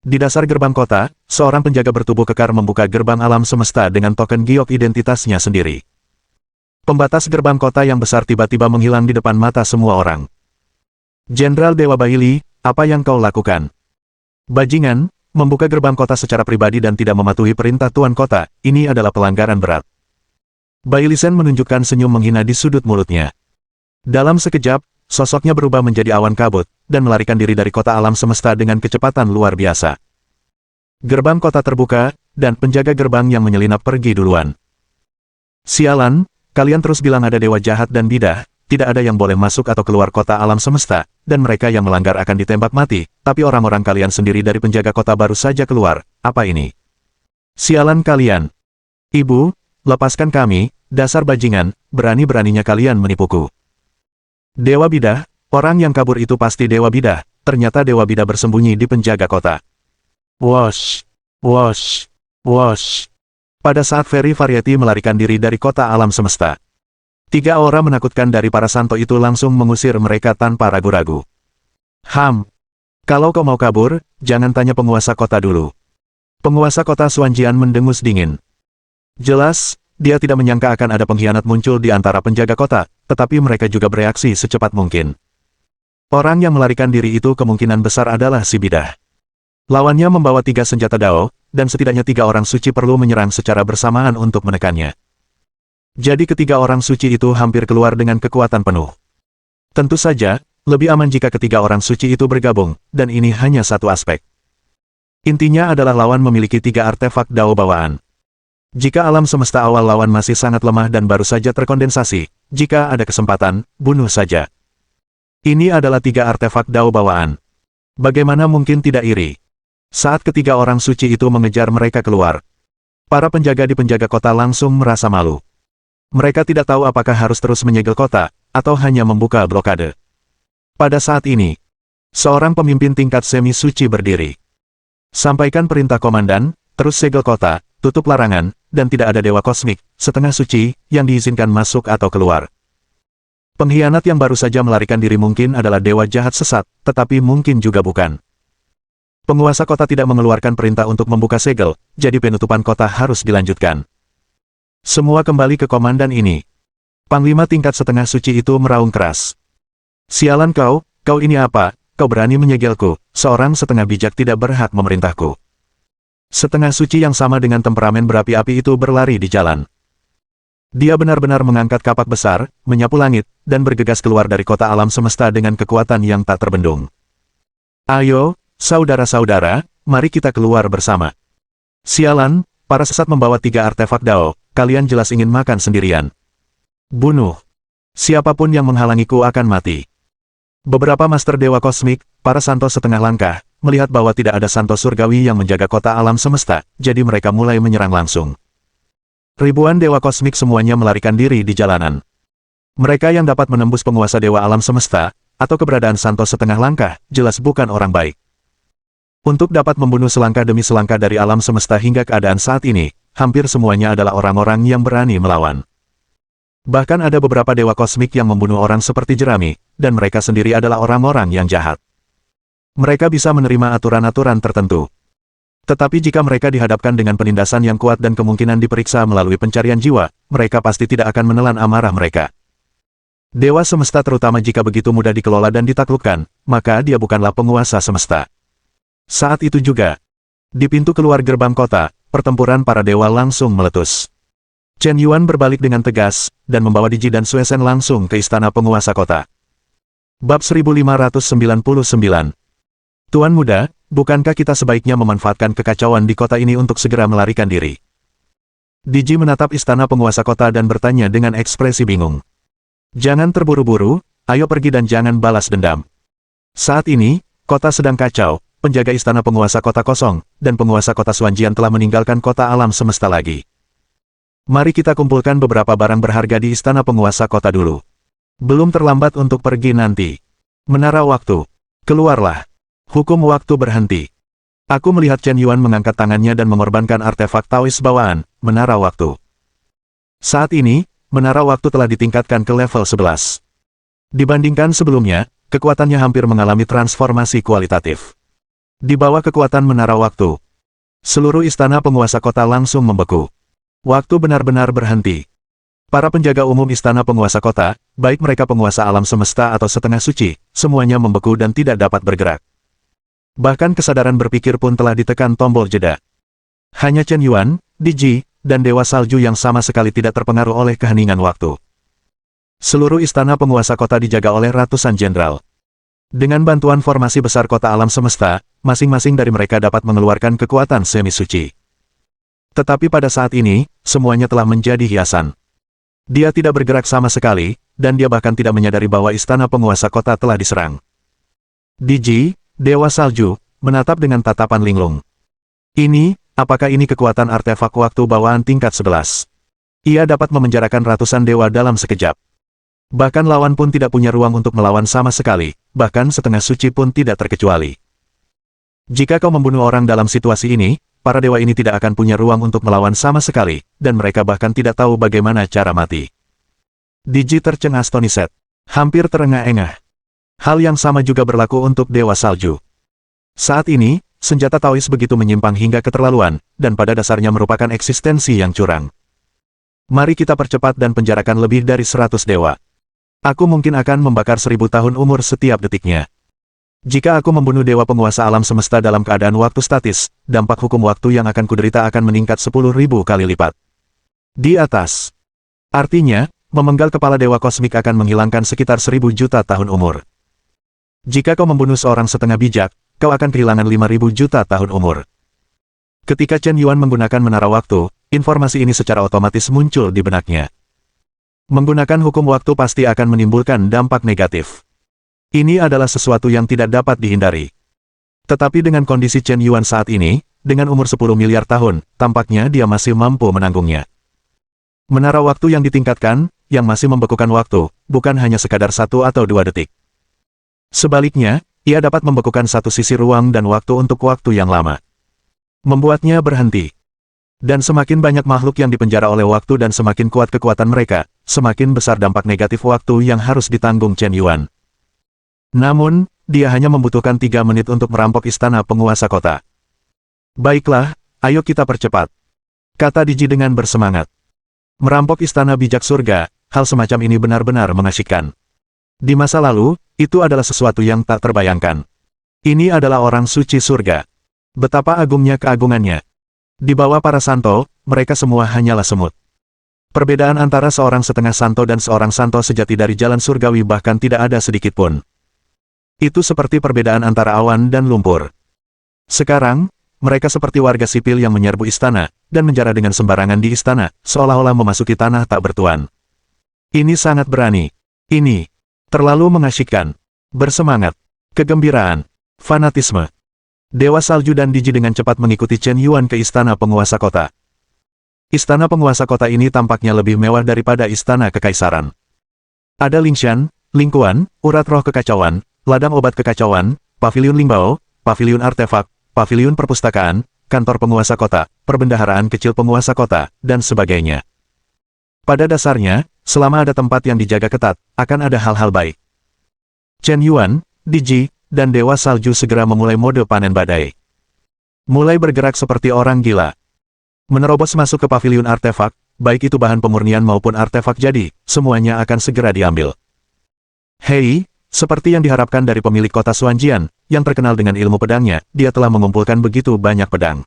Di dasar gerbang kota, seorang penjaga bertubuh kekar membuka gerbang alam semesta dengan token giok identitasnya sendiri. Pembatas gerbang kota yang besar tiba-tiba menghilang di depan mata semua orang. Jenderal Dewa Baili, apa yang kau lakukan? Bajingan, membuka gerbang kota secara pribadi dan tidak mematuhi perintah tuan kota, ini adalah pelanggaran berat. Baili Sen menunjukkan senyum menghina di sudut mulutnya. Dalam sekejap, sosoknya berubah menjadi awan kabut, dan melarikan diri dari kota alam semesta dengan kecepatan luar biasa. Gerbang kota terbuka, dan penjaga gerbang yang menyelinap pergi duluan. Sialan, kalian terus bilang ada dewa jahat dan bidah, tidak ada yang boleh masuk atau keluar kota alam semesta, dan mereka yang melanggar akan ditembak mati, tapi orang-orang kalian sendiri dari penjaga kota baru saja keluar, apa ini? Sialan kalian! Ibu, lepaskan kami, dasar bajingan, berani-beraninya kalian menipuku. Dewa bidah, orang yang kabur itu pasti dewa bidah, ternyata dewa bidah bersembunyi di penjaga kota. Wosh, wosh, wosh. Pada saat Peri Variety melarikan diri dari kota alam semesta, 3 aura menakutkan dari para santo itu langsung mengusir mereka tanpa ragu-ragu. Kalau kau mau kabur, jangan tanya penguasa kota dulu. Penguasa kota Xuanjian mendengus dingin. Jelas, dia tidak menyangka akan ada pengkhianat muncul di antara penjaga kota, tetapi mereka juga bereaksi secepat mungkin. Orang yang melarikan diri itu kemungkinan besar adalah si bidah. Lawannya membawa 3 senjata dao, dan setidaknya 3 orang suci perlu menyerang secara bersamaan untuk menekannya. Jadi ketiga orang suci itu hampir keluar dengan kekuatan penuh. Tentu saja, lebih aman jika ketiga orang suci itu bergabung, dan ini hanya satu aspek. Intinya adalah lawan memiliki 3 artefak dao bawaan. Jika alam semesta awal lawan masih sangat lemah dan baru saja terkondensasi, jika ada kesempatan, bunuh saja. Ini adalah 3 artefak dao bawaan. Bagaimana mungkin tidak iri? Saat ketiga orang suci itu mengejar mereka keluar, para penjaga di penjaga kota langsung merasa malu. Mereka tidak tahu apakah harus terus menyegel kota, atau hanya membuka blokade. Pada saat ini, seorang pemimpin tingkat semi-suci berdiri. Sampaikan perintah komandan, terus segel kota, tutup larangan, dan tidak ada dewa kosmik, setengah suci, yang diizinkan masuk atau keluar. Pengkhianat yang baru saja melarikan diri mungkin adalah dewa jahat sesat, tetapi mungkin juga bukan. Penguasa kota tidak mengeluarkan perintah untuk membuka segel, jadi penutupan kota harus dilanjutkan. Semua kembali ke komandan ini. Panglima tingkat setengah suci itu meraung keras. Sialan kau ini apa? Kau berani menyegelku, seorang setengah bijak tidak berhak memerintahku. Setengah suci yang sama dengan temperamen berapi-api itu berlari di jalan. Dia benar-benar mengangkat kapak besar, menyapu langit, dan bergegas keluar dari kota alam semesta dengan kekuatan yang tak terbendung. Ayo, saudara-saudara, mari kita keluar bersama. Sialan, para sesat membawa 3 artefak Dao, kalian jelas ingin makan sendirian. Bunuh. Siapapun yang menghalangiku akan mati. Beberapa Master Dewa Kosmik, para santo setengah langkah, melihat bahwa tidak ada santo surgawi yang menjaga kota alam semesta, jadi mereka mulai menyerang langsung. Ribuan Dewa Kosmik semuanya melarikan diri di jalanan. Mereka yang dapat menembus penguasa Dewa alam semesta, atau keberadaan santo setengah langkah, jelas bukan orang baik. Untuk dapat membunuh selangkah demi selangkah dari alam semesta hingga keadaan saat ini, hampir semuanya adalah orang-orang yang berani melawan. Bahkan ada beberapa dewa kosmik yang membunuh orang seperti jerami, dan mereka sendiri adalah orang-orang yang jahat. Mereka bisa menerima aturan-aturan tertentu. Tetapi jika mereka dihadapkan dengan penindasan yang kuat dan kemungkinan diperiksa melalui pencarian jiwa, mereka pasti tidak akan menelan amarah mereka. Dewa semesta terutama jika begitu mudah dikelola dan ditaklukkan, maka dia bukanlah penguasa semesta. Saat itu juga, di pintu keluar gerbang kota, pertempuran para dewa langsung meletus. Chen Yuan berbalik dengan tegas, dan membawa Diji dan Sui Shen langsung ke istana penguasa kota. Bab 1599. Tuan muda, bukankah kita sebaiknya memanfaatkan kekacauan di kota ini untuk segera melarikan diri? Diji menatap istana penguasa kota dan bertanya dengan ekspresi bingung. Jangan terburu-buru, ayo pergi dan jangan balas dendam. Saat ini, kota sedang kacau, penjaga istana penguasa kota kosong, dan penguasa kota Xuanjian telah meninggalkan kota alam semesta lagi. Mari kita kumpulkan beberapa barang berharga di istana penguasa kota dulu. Belum terlambat untuk pergi nanti. Menara waktu. Keluarlah. Hukum waktu berhenti. Aku melihat Chen Yuan mengangkat tangannya dan mengorbankan artefak Taois bawaan, menara waktu. Saat ini, menara waktu telah ditingkatkan ke level 11. Dibandingkan sebelumnya, kekuatannya hampir mengalami transformasi kualitatif. Di bawah kekuatan menara waktu, seluruh istana penguasa kota langsung membeku. Waktu benar-benar berhenti. Para penjaga umum istana penguasa kota, baik mereka penguasa alam semesta atau setengah suci, semuanya membeku dan tidak dapat bergerak. Bahkan kesadaran berpikir pun telah ditekan tombol jeda. Hanya Chen Yuan, Diji, dan Dewa Salju yang sama sekali tidak terpengaruh oleh keheningan waktu. Seluruh istana penguasa kota dijaga oleh ratusan jenderal. Dengan bantuan formasi besar kota alam semesta, masing-masing dari mereka dapat mengeluarkan kekuatan semi suci. Tetapi pada saat ini, semuanya telah menjadi hiasan. Dia tidak bergerak sama sekali, dan dia bahkan tidak menyadari bahwa istana penguasa kota telah diserang. Diji, Dewa Salju, menatap dengan tatapan linglung. Apakah ini kekuatan artefak waktu bawaan tingkat 11? Ia dapat memenjarakan ratusan dewa dalam sekejap. Bahkan lawan pun tidak punya ruang untuk melawan sama sekali, bahkan setengah suci pun tidak terkecuali. Jika kau membunuh orang dalam situasi ini, para dewa ini tidak akan punya ruang untuk melawan sama sekali, dan mereka bahkan tidak tahu bagaimana cara mati. Diji tercengang Stoniset. Hampir terengah-engah. Hal yang sama juga berlaku untuk Dewa Salju. Saat ini, senjata Taois begitu menyimpang hingga keterlaluan, dan pada dasarnya merupakan eksistensi yang curang. Mari kita percepat dan penjarakan lebih dari 100 dewa. Aku mungkin akan membakar 1000 tahun umur setiap detiknya. Jika aku membunuh dewa penguasa alam semesta dalam keadaan waktu statis, dampak hukum waktu yang akan kuderita akan meningkat 10.000 kali lipat. Di atas. Artinya, memenggal kepala dewa kosmik akan menghilangkan sekitar 1000 juta tahun umur. Jika kau membunuh seorang setengah bijak, kau akan kehilangan 5.000 juta tahun umur. Ketika Chen Yuan menggunakan menara waktu, informasi ini secara otomatis muncul di benaknya. Menggunakan hukum waktu pasti akan menimbulkan dampak negatif. Ini adalah sesuatu yang tidak dapat dihindari. Tetapi dengan kondisi Chen Yuan saat ini, dengan umur 10 miliar tahun, tampaknya dia masih mampu menanggungnya. Menara waktu yang ditingkatkan, yang masih membekukan waktu, bukan hanya sekadar 1 atau 2 detik. Sebaliknya, ia dapat membekukan satu sisi ruang dan waktu untuk waktu yang lama. Membuatnya berhenti. Dan semakin banyak makhluk yang dipenjara oleh waktu dan semakin kuat kekuatan mereka, semakin besar dampak negatif waktu yang harus ditanggung Chen Yuan. Namun, dia hanya membutuhkan 3 menit untuk merampok istana penguasa kota. Baiklah, ayo kita percepat, kata Diji dengan bersemangat. Merampok istana bijak surga, hal semacam ini benar-benar mengasyikkan. Di masa lalu, itu adalah sesuatu yang tak terbayangkan. Ini adalah orang suci surga. Betapa agungnya keagungannya. Di bawah para santo, mereka semua hanyalah semut. Perbedaan antara seorang setengah santo dan seorang santo sejati dari jalan surgawi bahkan tidak ada sedikit pun. Itu seperti perbedaan antara awan dan lumpur. Sekarang, mereka seperti warga sipil yang menyerbu istana, dan menjara dengan sembarangan di istana, seolah-olah memasuki tanah tak bertuan. Ini sangat berani. Ini terlalu mengasyikkan. Bersemangat. Kegembiraan. Fanatisme. Dewa Salju dan Diji dengan cepat mengikuti Chen Yuan ke istana penguasa kota. Istana penguasa kota ini tampaknya lebih mewah daripada istana kekaisaran. Ada Lingshan, Lingkuan, urat roh kekacauan, ladang obat kekacauan, paviliun limbao, paviliun artefak, paviliun perpustakaan, kantor penguasa kota, perbendaharaan kecil penguasa kota, dan sebagainya. Pada dasarnya, selama ada tempat yang dijaga ketat, akan ada hal-hal baik. Chen Yuan, Diji, dan Dewa Salju segera memulai mode panen badai. Mulai bergerak seperti orang gila. Menerobos masuk ke paviliun artefak, baik itu bahan pemurnian maupun artefak jadi, semuanya akan segera diambil. Hei, seperti yang diharapkan dari pemilik kota Xuanjian, yang terkenal dengan ilmu pedangnya, dia telah mengumpulkan begitu banyak pedang.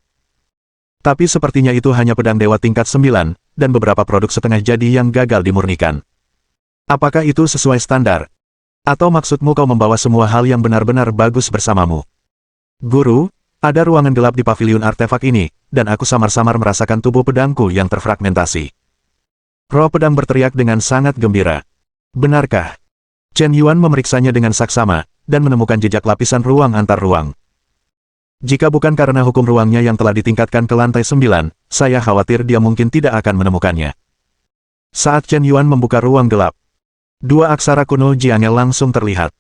Tapi sepertinya itu hanya pedang dewa tingkat 9, dan beberapa produk setengah jadi yang gagal dimurnikan. Apakah itu sesuai standar? Atau maksudmu kau membawa semua hal yang benar-benar bagus bersamamu? Guru, ada ruangan gelap di paviliun artefak ini, dan aku samar-samar merasakan tubuh pedangku yang terfragmentasi. Roh pedang berteriak dengan sangat gembira. Benarkah? Chen Yuan memeriksanya dengan saksama, dan menemukan jejak lapisan ruang antar ruang. Jika bukan karena hukum ruangnya yang telah ditingkatkan ke lantai 9, saya khawatir dia mungkin tidak akan menemukannya. Saat Chen Yuan membuka ruang gelap, dua aksara kuno Jiange langsung terlihat.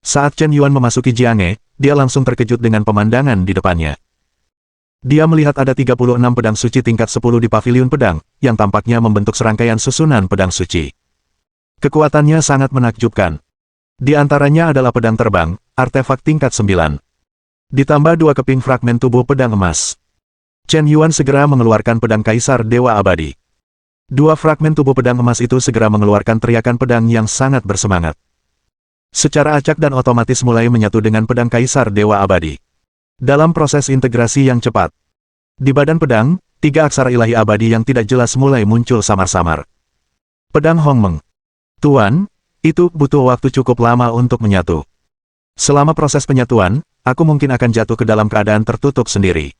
Saat Chen Yuan memasuki Jiange, dia langsung terkejut dengan pemandangan di depannya. Dia melihat ada 36 pedang suci tingkat 10 di paviliun pedang, yang tampaknya membentuk serangkaian susunan pedang suci. Kekuatannya sangat menakjubkan. Di antaranya adalah pedang terbang, artefak tingkat 9. Ditambah dua keping fragmen tubuh pedang emas. Chen Yuan segera mengeluarkan pedang kaisar dewa abadi. Dua fragmen tubuh pedang emas itu segera mengeluarkan teriakan pedang yang sangat bersemangat. Secara acak dan otomatis mulai menyatu dengan pedang kaisar dewa abadi. Dalam proses integrasi yang cepat. Di badan pedang, tiga aksara ilahi abadi yang tidak jelas mulai muncul samar-samar. Pedang Hongmeng. Tuan, itu butuh waktu cukup lama untuk menyatu. Selama proses penyatuan, aku mungkin akan jatuh ke dalam keadaan tertutup sendiri.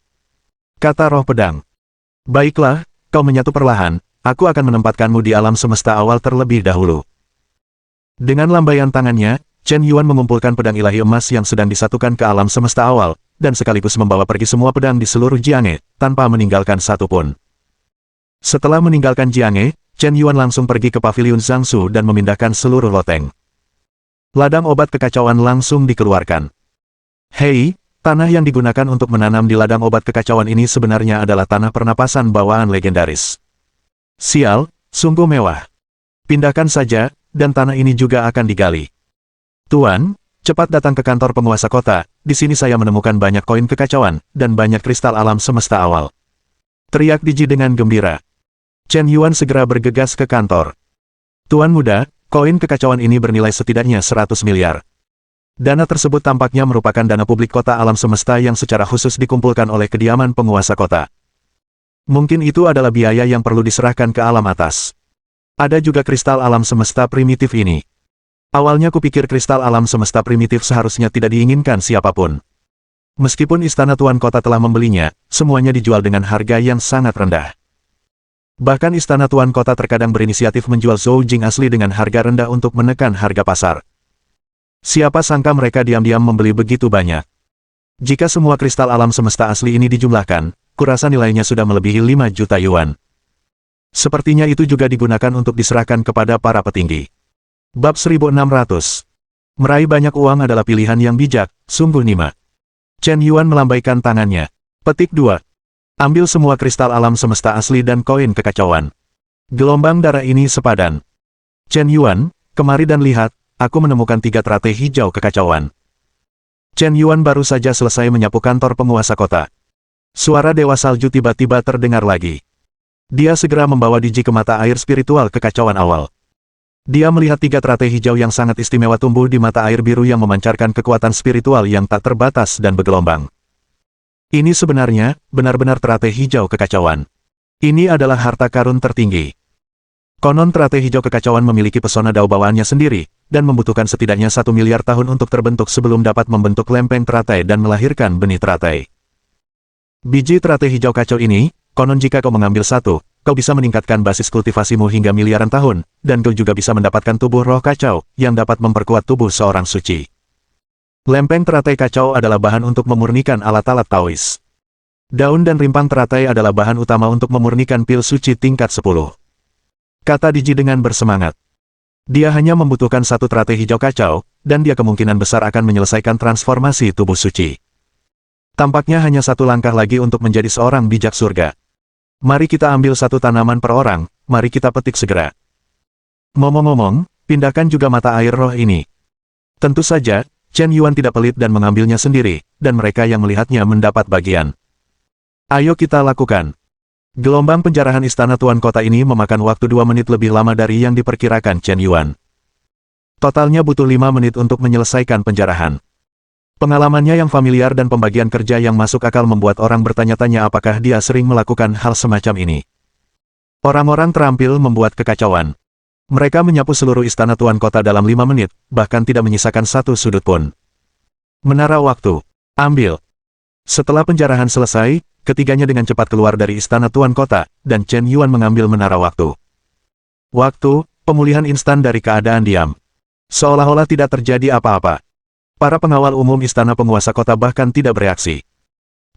Kata roh pedang. Baiklah, kau menyatu perlahan, aku akan menempatkanmu di alam semesta awal terlebih dahulu. Dengan lambaian tangannya, Chen Yuan mengumpulkan pedang ilahi emas yang sedang disatukan ke alam semesta awal, dan sekaligus membawa pergi semua pedang di seluruh Jiange, tanpa meninggalkan satu pun. Setelah meninggalkan Jiange, Chen Yuan langsung pergi ke paviliun Zhangsu dan memindahkan seluruh loteng. Ladang obat kekacauan langsung dikeluarkan. Hei, tanah yang digunakan untuk menanam di ladang obat kekacauan ini sebenarnya adalah tanah pernapasan bawaan legendaris. Sial, sungguh mewah. Pindahkan saja, dan tanah ini juga akan digali. Tuan, cepat datang ke kantor penguasa kota, di sini saya menemukan banyak koin kekacauan, dan banyak kristal alam semesta awal. Teriak Diji dengan gembira. Chen Yuan segera bergegas ke kantor. Tuan muda, koin kekacauan ini bernilai setidaknya 100 miliar. Dana tersebut tampaknya merupakan dana publik kota alam semesta yang secara khusus dikumpulkan oleh kediaman penguasa kota. Mungkin itu adalah biaya yang perlu diserahkan ke alam atas. Ada juga kristal alam semesta primitif ini. Awalnya kupikir kristal alam semesta primitif seharusnya tidak diinginkan siapapun. Meskipun istana tuan kota telah membelinya, semuanya dijual dengan harga yang sangat rendah. Bahkan istana tuan kota terkadang berinisiatif menjual Zhou Jing asli dengan harga rendah untuk menekan harga pasar. Siapa sangka mereka diam-diam membeli begitu banyak. Jika semua kristal alam semesta asli ini dijumlahkan, kurasa nilainya sudah melebihi 5 juta yuan. Sepertinya itu juga digunakan untuk diserahkan kepada para petinggi. Bab 1600. Meraih banyak uang adalah pilihan yang bijak, sungguh Nima. Chen Yuan melambaikan tangannya. Petik 2. Ambil semua kristal alam semesta asli dan koin kekacauan. Gelombang darah ini sepadan. Chen Yuan, kemari dan lihat, aku menemukan 3 teratai hijau kekacauan. Chen Yuan baru saja selesai menyapu kantor penguasa kota. Suara Dewa Salju tiba-tiba terdengar lagi. Dia segera membawa Diji ke mata air spiritual kekacauan awal. Dia melihat tiga teratai hijau yang sangat istimewa tumbuh di mata air biru yang memancarkan kekuatan spiritual yang tak terbatas dan bergelombang. Ini sebenarnya, benar-benar teratai hijau kekacauan. Ini adalah harta karun tertinggi. Konon teratai hijau kekacauan memiliki pesona dao bawaannya sendiri, dan membutuhkan setidaknya 1 miliar tahun untuk terbentuk sebelum dapat membentuk lempeng teratai dan melahirkan benih teratai. Biji teratai hijau kacau ini, konon jika kau mengambil satu, kau bisa meningkatkan basis kultivasimu hingga miliaran tahun, dan kau juga bisa mendapatkan tubuh roh kacau, yang dapat memperkuat tubuh seorang suci. Lempeng teratai kacau adalah bahan untuk memurnikan alat-alat Taois. Daun dan rimpang teratai adalah bahan utama untuk memurnikan pil suci tingkat 10. Kata Diji dengan bersemangat. Dia hanya membutuhkan satu teratai hijau kacau, dan dia kemungkinan besar akan menyelesaikan transformasi tubuh suci. Tampaknya hanya satu langkah lagi untuk menjadi seorang bijak surga. Mari kita ambil satu tanaman per orang, mari kita petik segera. Ngomong-ngomong, pindahkan juga mata air roh ini. Tentu saja, Chen Yuan tidak pelit dan mengambilnya sendiri, dan mereka yang melihatnya mendapat bagian. Ayo kita lakukan. Gelombang penjarahan istana Tuan Kota ini memakan waktu 2 menit lebih lama dari yang diperkirakan Chen Yuan. Totalnya butuh 5 menit untuk menyelesaikan penjarahan. Pengalamannya yang familiar dan pembagian kerja yang masuk akal membuat orang bertanya-tanya apakah dia sering melakukan hal semacam ini. Orang-orang terampil membuat kekacauan. Mereka menyapu seluruh istana Tuan Kota dalam 5 menit, bahkan tidak menyisakan satu sudut pun. Menara waktu. Ambil. Setelah penjarahan selesai, ketiganya dengan cepat keluar dari istana Tuan Kota, dan Chen Yuan mengambil menara waktu. Waktu, pemulihan instan dari keadaan diam. Seolah-olah tidak terjadi apa-apa. Para pengawal umum istana penguasa kota bahkan tidak bereaksi.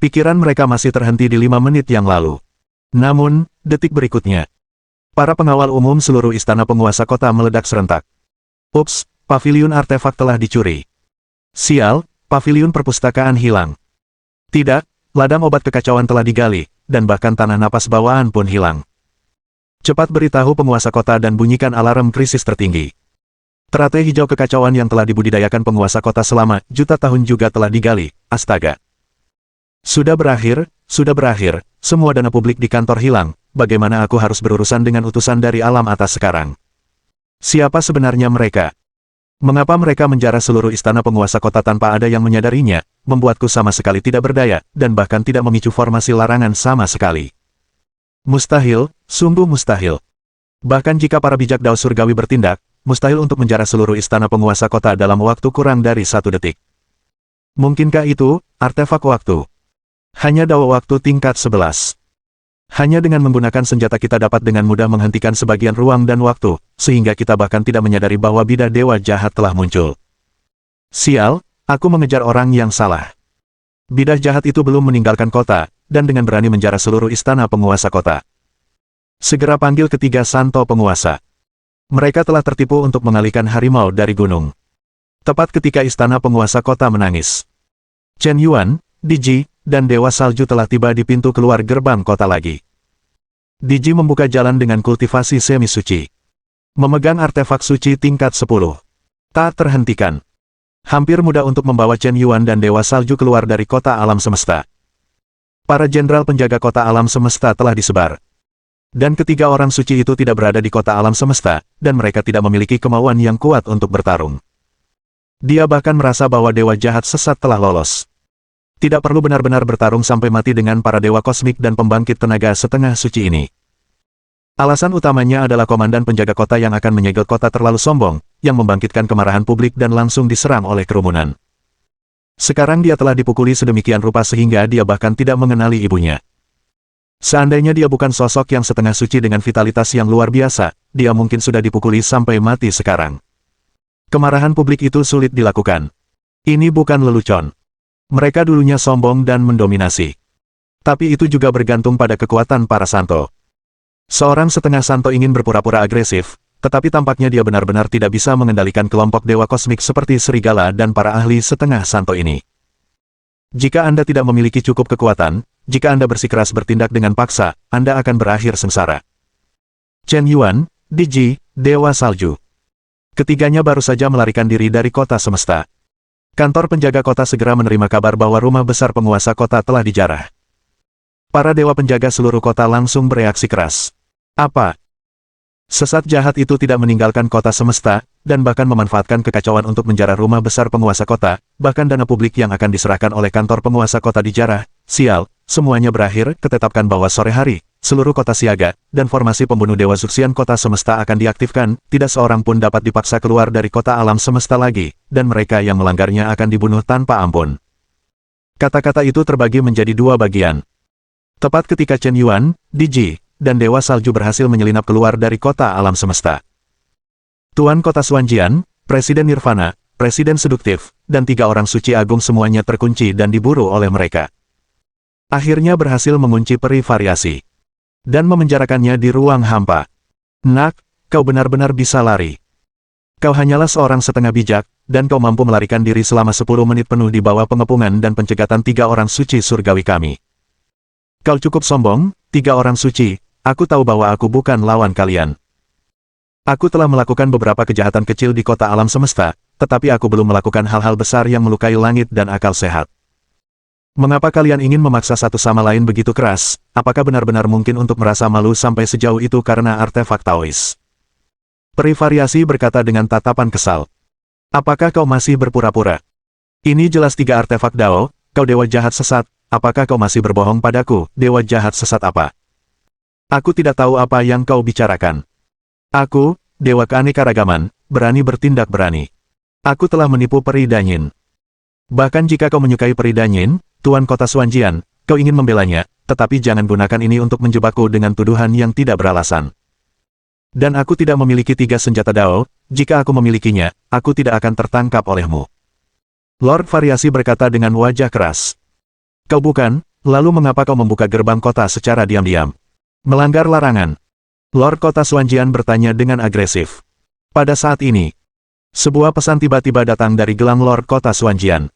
Pikiran mereka masih terhenti di 5 menit yang lalu. Namun, detik berikutnya, para pengawal umum seluruh istana penguasa kota meledak serentak. Ups, paviliun artefak telah dicuri. Sial, paviliun perpustakaan hilang. Tidak, ladang obat kekacauan telah digali, dan bahkan tanah napas bawaan pun hilang. Cepat beritahu penguasa kota dan bunyikan alarm krisis tertinggi. Teratai hijau kekacauan yang telah dibudidayakan penguasa kota selama juta tahun juga telah digali, astaga. Sudah berakhir, semua dana publik di kantor hilang, bagaimana aku harus berurusan dengan utusan dari alam atas sekarang? Siapa sebenarnya mereka? Mengapa mereka menjara seluruh istana penguasa kota tanpa ada yang menyadarinya, membuatku sama sekali tidak berdaya, dan bahkan tidak memicu formasi larangan sama sekali. Mustahil, sungguh mustahil. Bahkan jika para bijak Dao Surgawi bertindak, mustahil untuk menjara seluruh istana penguasa kota dalam waktu kurang dari 1 detik. Mungkinkah itu, artefak waktu? Hanya Dao waktu tingkat 11. Hanya dengan menggunakan senjata kita dapat dengan mudah menghentikan sebagian ruang dan waktu, sehingga kita bahkan tidak menyadari bahwa bidah dewa jahat telah muncul. Sial, aku mengejar orang yang salah. Bidah jahat itu belum meninggalkan kota, dan dengan berani menjara seluruh istana penguasa kota. Segera panggil ketiga santo penguasa. Mereka telah tertipu untuk mengalihkan harimau dari gunung. Tepat ketika istana penguasa kota menangis. Chen Yuan, Diji, dan Dewa Salju telah tiba di pintu keluar gerbang kota lagi. Diji membuka jalan dengan kultivasi semi-suci. Memegang artefak suci tingkat 10. Tak terhentikan. Hampir mudah untuk membawa Chen Yuan dan Dewa Salju keluar dari kota alam semesta. Para jenderal penjaga kota alam semesta telah disebar. Dan ketiga orang suci itu tidak berada di kota alam semesta, dan mereka tidak memiliki kemauan yang kuat untuk bertarung. Dia bahkan merasa bahwa dewa jahat sesat telah lolos. Tidak perlu benar-benar bertarung sampai mati dengan para dewa kosmik dan pembangkit tenaga setengah suci ini. Alasan utamanya adalah komandan penjaga kota yang akan menyegel kota terlalu sombong, yang membangkitkan kemarahan publik dan langsung diserang oleh kerumunan. Sekarang dia telah dipukuli sedemikian rupa sehingga dia bahkan tidak mengenali ibunya. Seandainya dia bukan sosok yang setengah suci dengan vitalitas yang luar biasa, dia mungkin sudah dipukuli sampai mati sekarang. Kemarahan publik itu sulit dilakukan. Ini bukan lelucon. Mereka dulunya sombong dan mendominasi. Tapi itu juga bergantung pada kekuatan para santo. Seorang setengah santo ingin berpura-pura agresif, tetapi tampaknya dia benar-benar tidak bisa mengendalikan kelompok dewa kosmik seperti serigala dan para ahli setengah santo ini. Jika Anda tidak memiliki cukup kekuatan, jika Anda bersikeras bertindak dengan paksa, Anda akan berakhir sengsara. Chen Yuan, Diji, Dewa Salju. Ketiganya baru saja melarikan diri dari kota semesta. Kantor penjaga kota segera menerima kabar bahwa rumah besar penguasa kota telah dijarah. Para dewa penjaga seluruh kota langsung bereaksi keras. Apa? Sesat jahat itu tidak meninggalkan kota semesta, dan bahkan memanfaatkan kekacauan untuk menjarah rumah besar penguasa kota, bahkan dana publik yang akan diserahkan oleh kantor penguasa kota dijarah. Sial, semuanya berakhir, ketetapkan bahwa sore hari, seluruh kota siaga, dan formasi pembunuh Dewa Zuxian kota semesta akan diaktifkan, tidak seorang pun dapat dipaksa keluar dari kota alam semesta lagi, dan mereka yang melanggarnya akan dibunuh tanpa ampun. Kata-kata itu terbagi menjadi dua bagian. Tepat ketika Chen Yuan, Diji, dan Dewa Salju berhasil menyelinap keluar dari kota alam semesta. Tuan Kota Xuanjian, Presiden Nirvana, Presiden Seduktif, dan 3 orang suci agung semuanya terkunci dan diburu oleh mereka. Akhirnya berhasil mengunci peri variasi. Dan memenjarakannya di ruang hampa. Nak, kau benar-benar bisa lari. Kau hanyalah seorang setengah bijak, dan kau mampu melarikan diri selama 10 menit penuh di bawah pengepungan dan pencegatan 3 orang suci surgawi kami. Kau cukup sombong, 3 orang suci. Aku tahu bahwa aku bukan lawan kalian. Aku telah melakukan beberapa kejahatan kecil di kota alam semesta, tetapi aku belum melakukan hal-hal besar yang melukai langit dan akal sehat. Mengapa kalian ingin memaksa satu sama lain begitu keras? Apakah benar-benar mungkin untuk merasa malu sampai sejauh itu karena artefak Taois? Peri variasi berkata dengan tatapan kesal. Apakah kau masih berpura-pura? Ini jelas 3 artefak Dao, kau dewa jahat sesat, apakah kau masih berbohong padaku, dewa jahat sesat apa? Aku tidak tahu apa yang kau bicarakan. Aku, dewa keanekaragaman, berani bertindak berani. Aku telah menipu peri Danyin. Bahkan jika kau menyukai peri Danyin, Tuan Kota Xuanjian, kau ingin membelanya, tetapi jangan gunakan ini untuk menjebakku dengan tuduhan yang tidak beralasan. Dan aku tidak memiliki 3 senjata Dao, jika aku memilikinya, aku tidak akan tertangkap olehmu. Lord Variasi berkata dengan wajah keras. Kau bukan, lalu mengapa kau membuka gerbang kota secara diam-diam? Melanggar larangan. Lord Kota Xuanjian bertanya dengan agresif. Pada saat ini, sebuah pesan tiba-tiba datang dari gelang Lord Kota Xuanjian.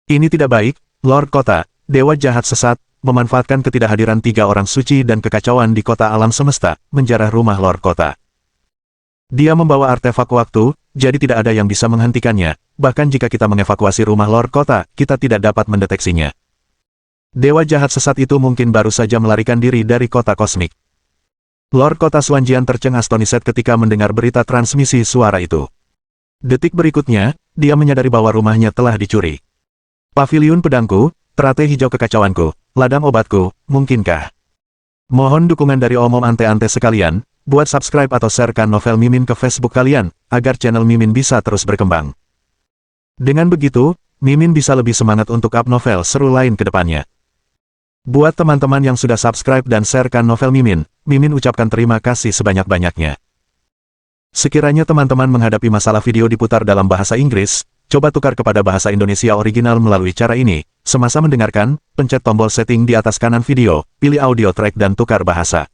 Ini tidak baik, Lord Kota, dewa jahat sesat, memanfaatkan ketidakhadiran 3 orang suci dan kekacauan di kota alam semesta, menjarah rumah Lord Kota. Dia membawa artefak waktu, jadi tidak ada yang bisa menghentikannya, bahkan jika kita mengevakuasi rumah Lord Kota, kita tidak dapat mendeteksinya. Dewa jahat sesat itu mungkin baru saja melarikan diri dari kota kosmik. Lord Kota Xuanjian tercengang astoniset ketika mendengar berita transmisi suara itu. Detik berikutnya, dia menyadari bahwa rumahnya telah dicuri. Paviliun pedangku, teratai hijau kekacauanku, ladang obatku, mungkinkah? Mohon dukungan dari omom ante-ante sekalian, buat subscribe atau sharekan novel Mimin ke Facebook kalian, agar channel Mimin bisa terus berkembang. Dengan begitu, Mimin bisa lebih semangat untuk up novel seru lain ke depannya. Buat teman-teman yang sudah subscribe dan sharekan novel Mimin, Mimin ucapkan terima kasih sebanyak-banyaknya. Sekiranya teman-teman menghadapi masalah video diputar dalam bahasa Inggris, coba tukar kepada bahasa Indonesia original melalui cara ini. Semasa mendengarkan, pencet tombol setting di atas kanan video, pilih audio track dan tukar bahasa.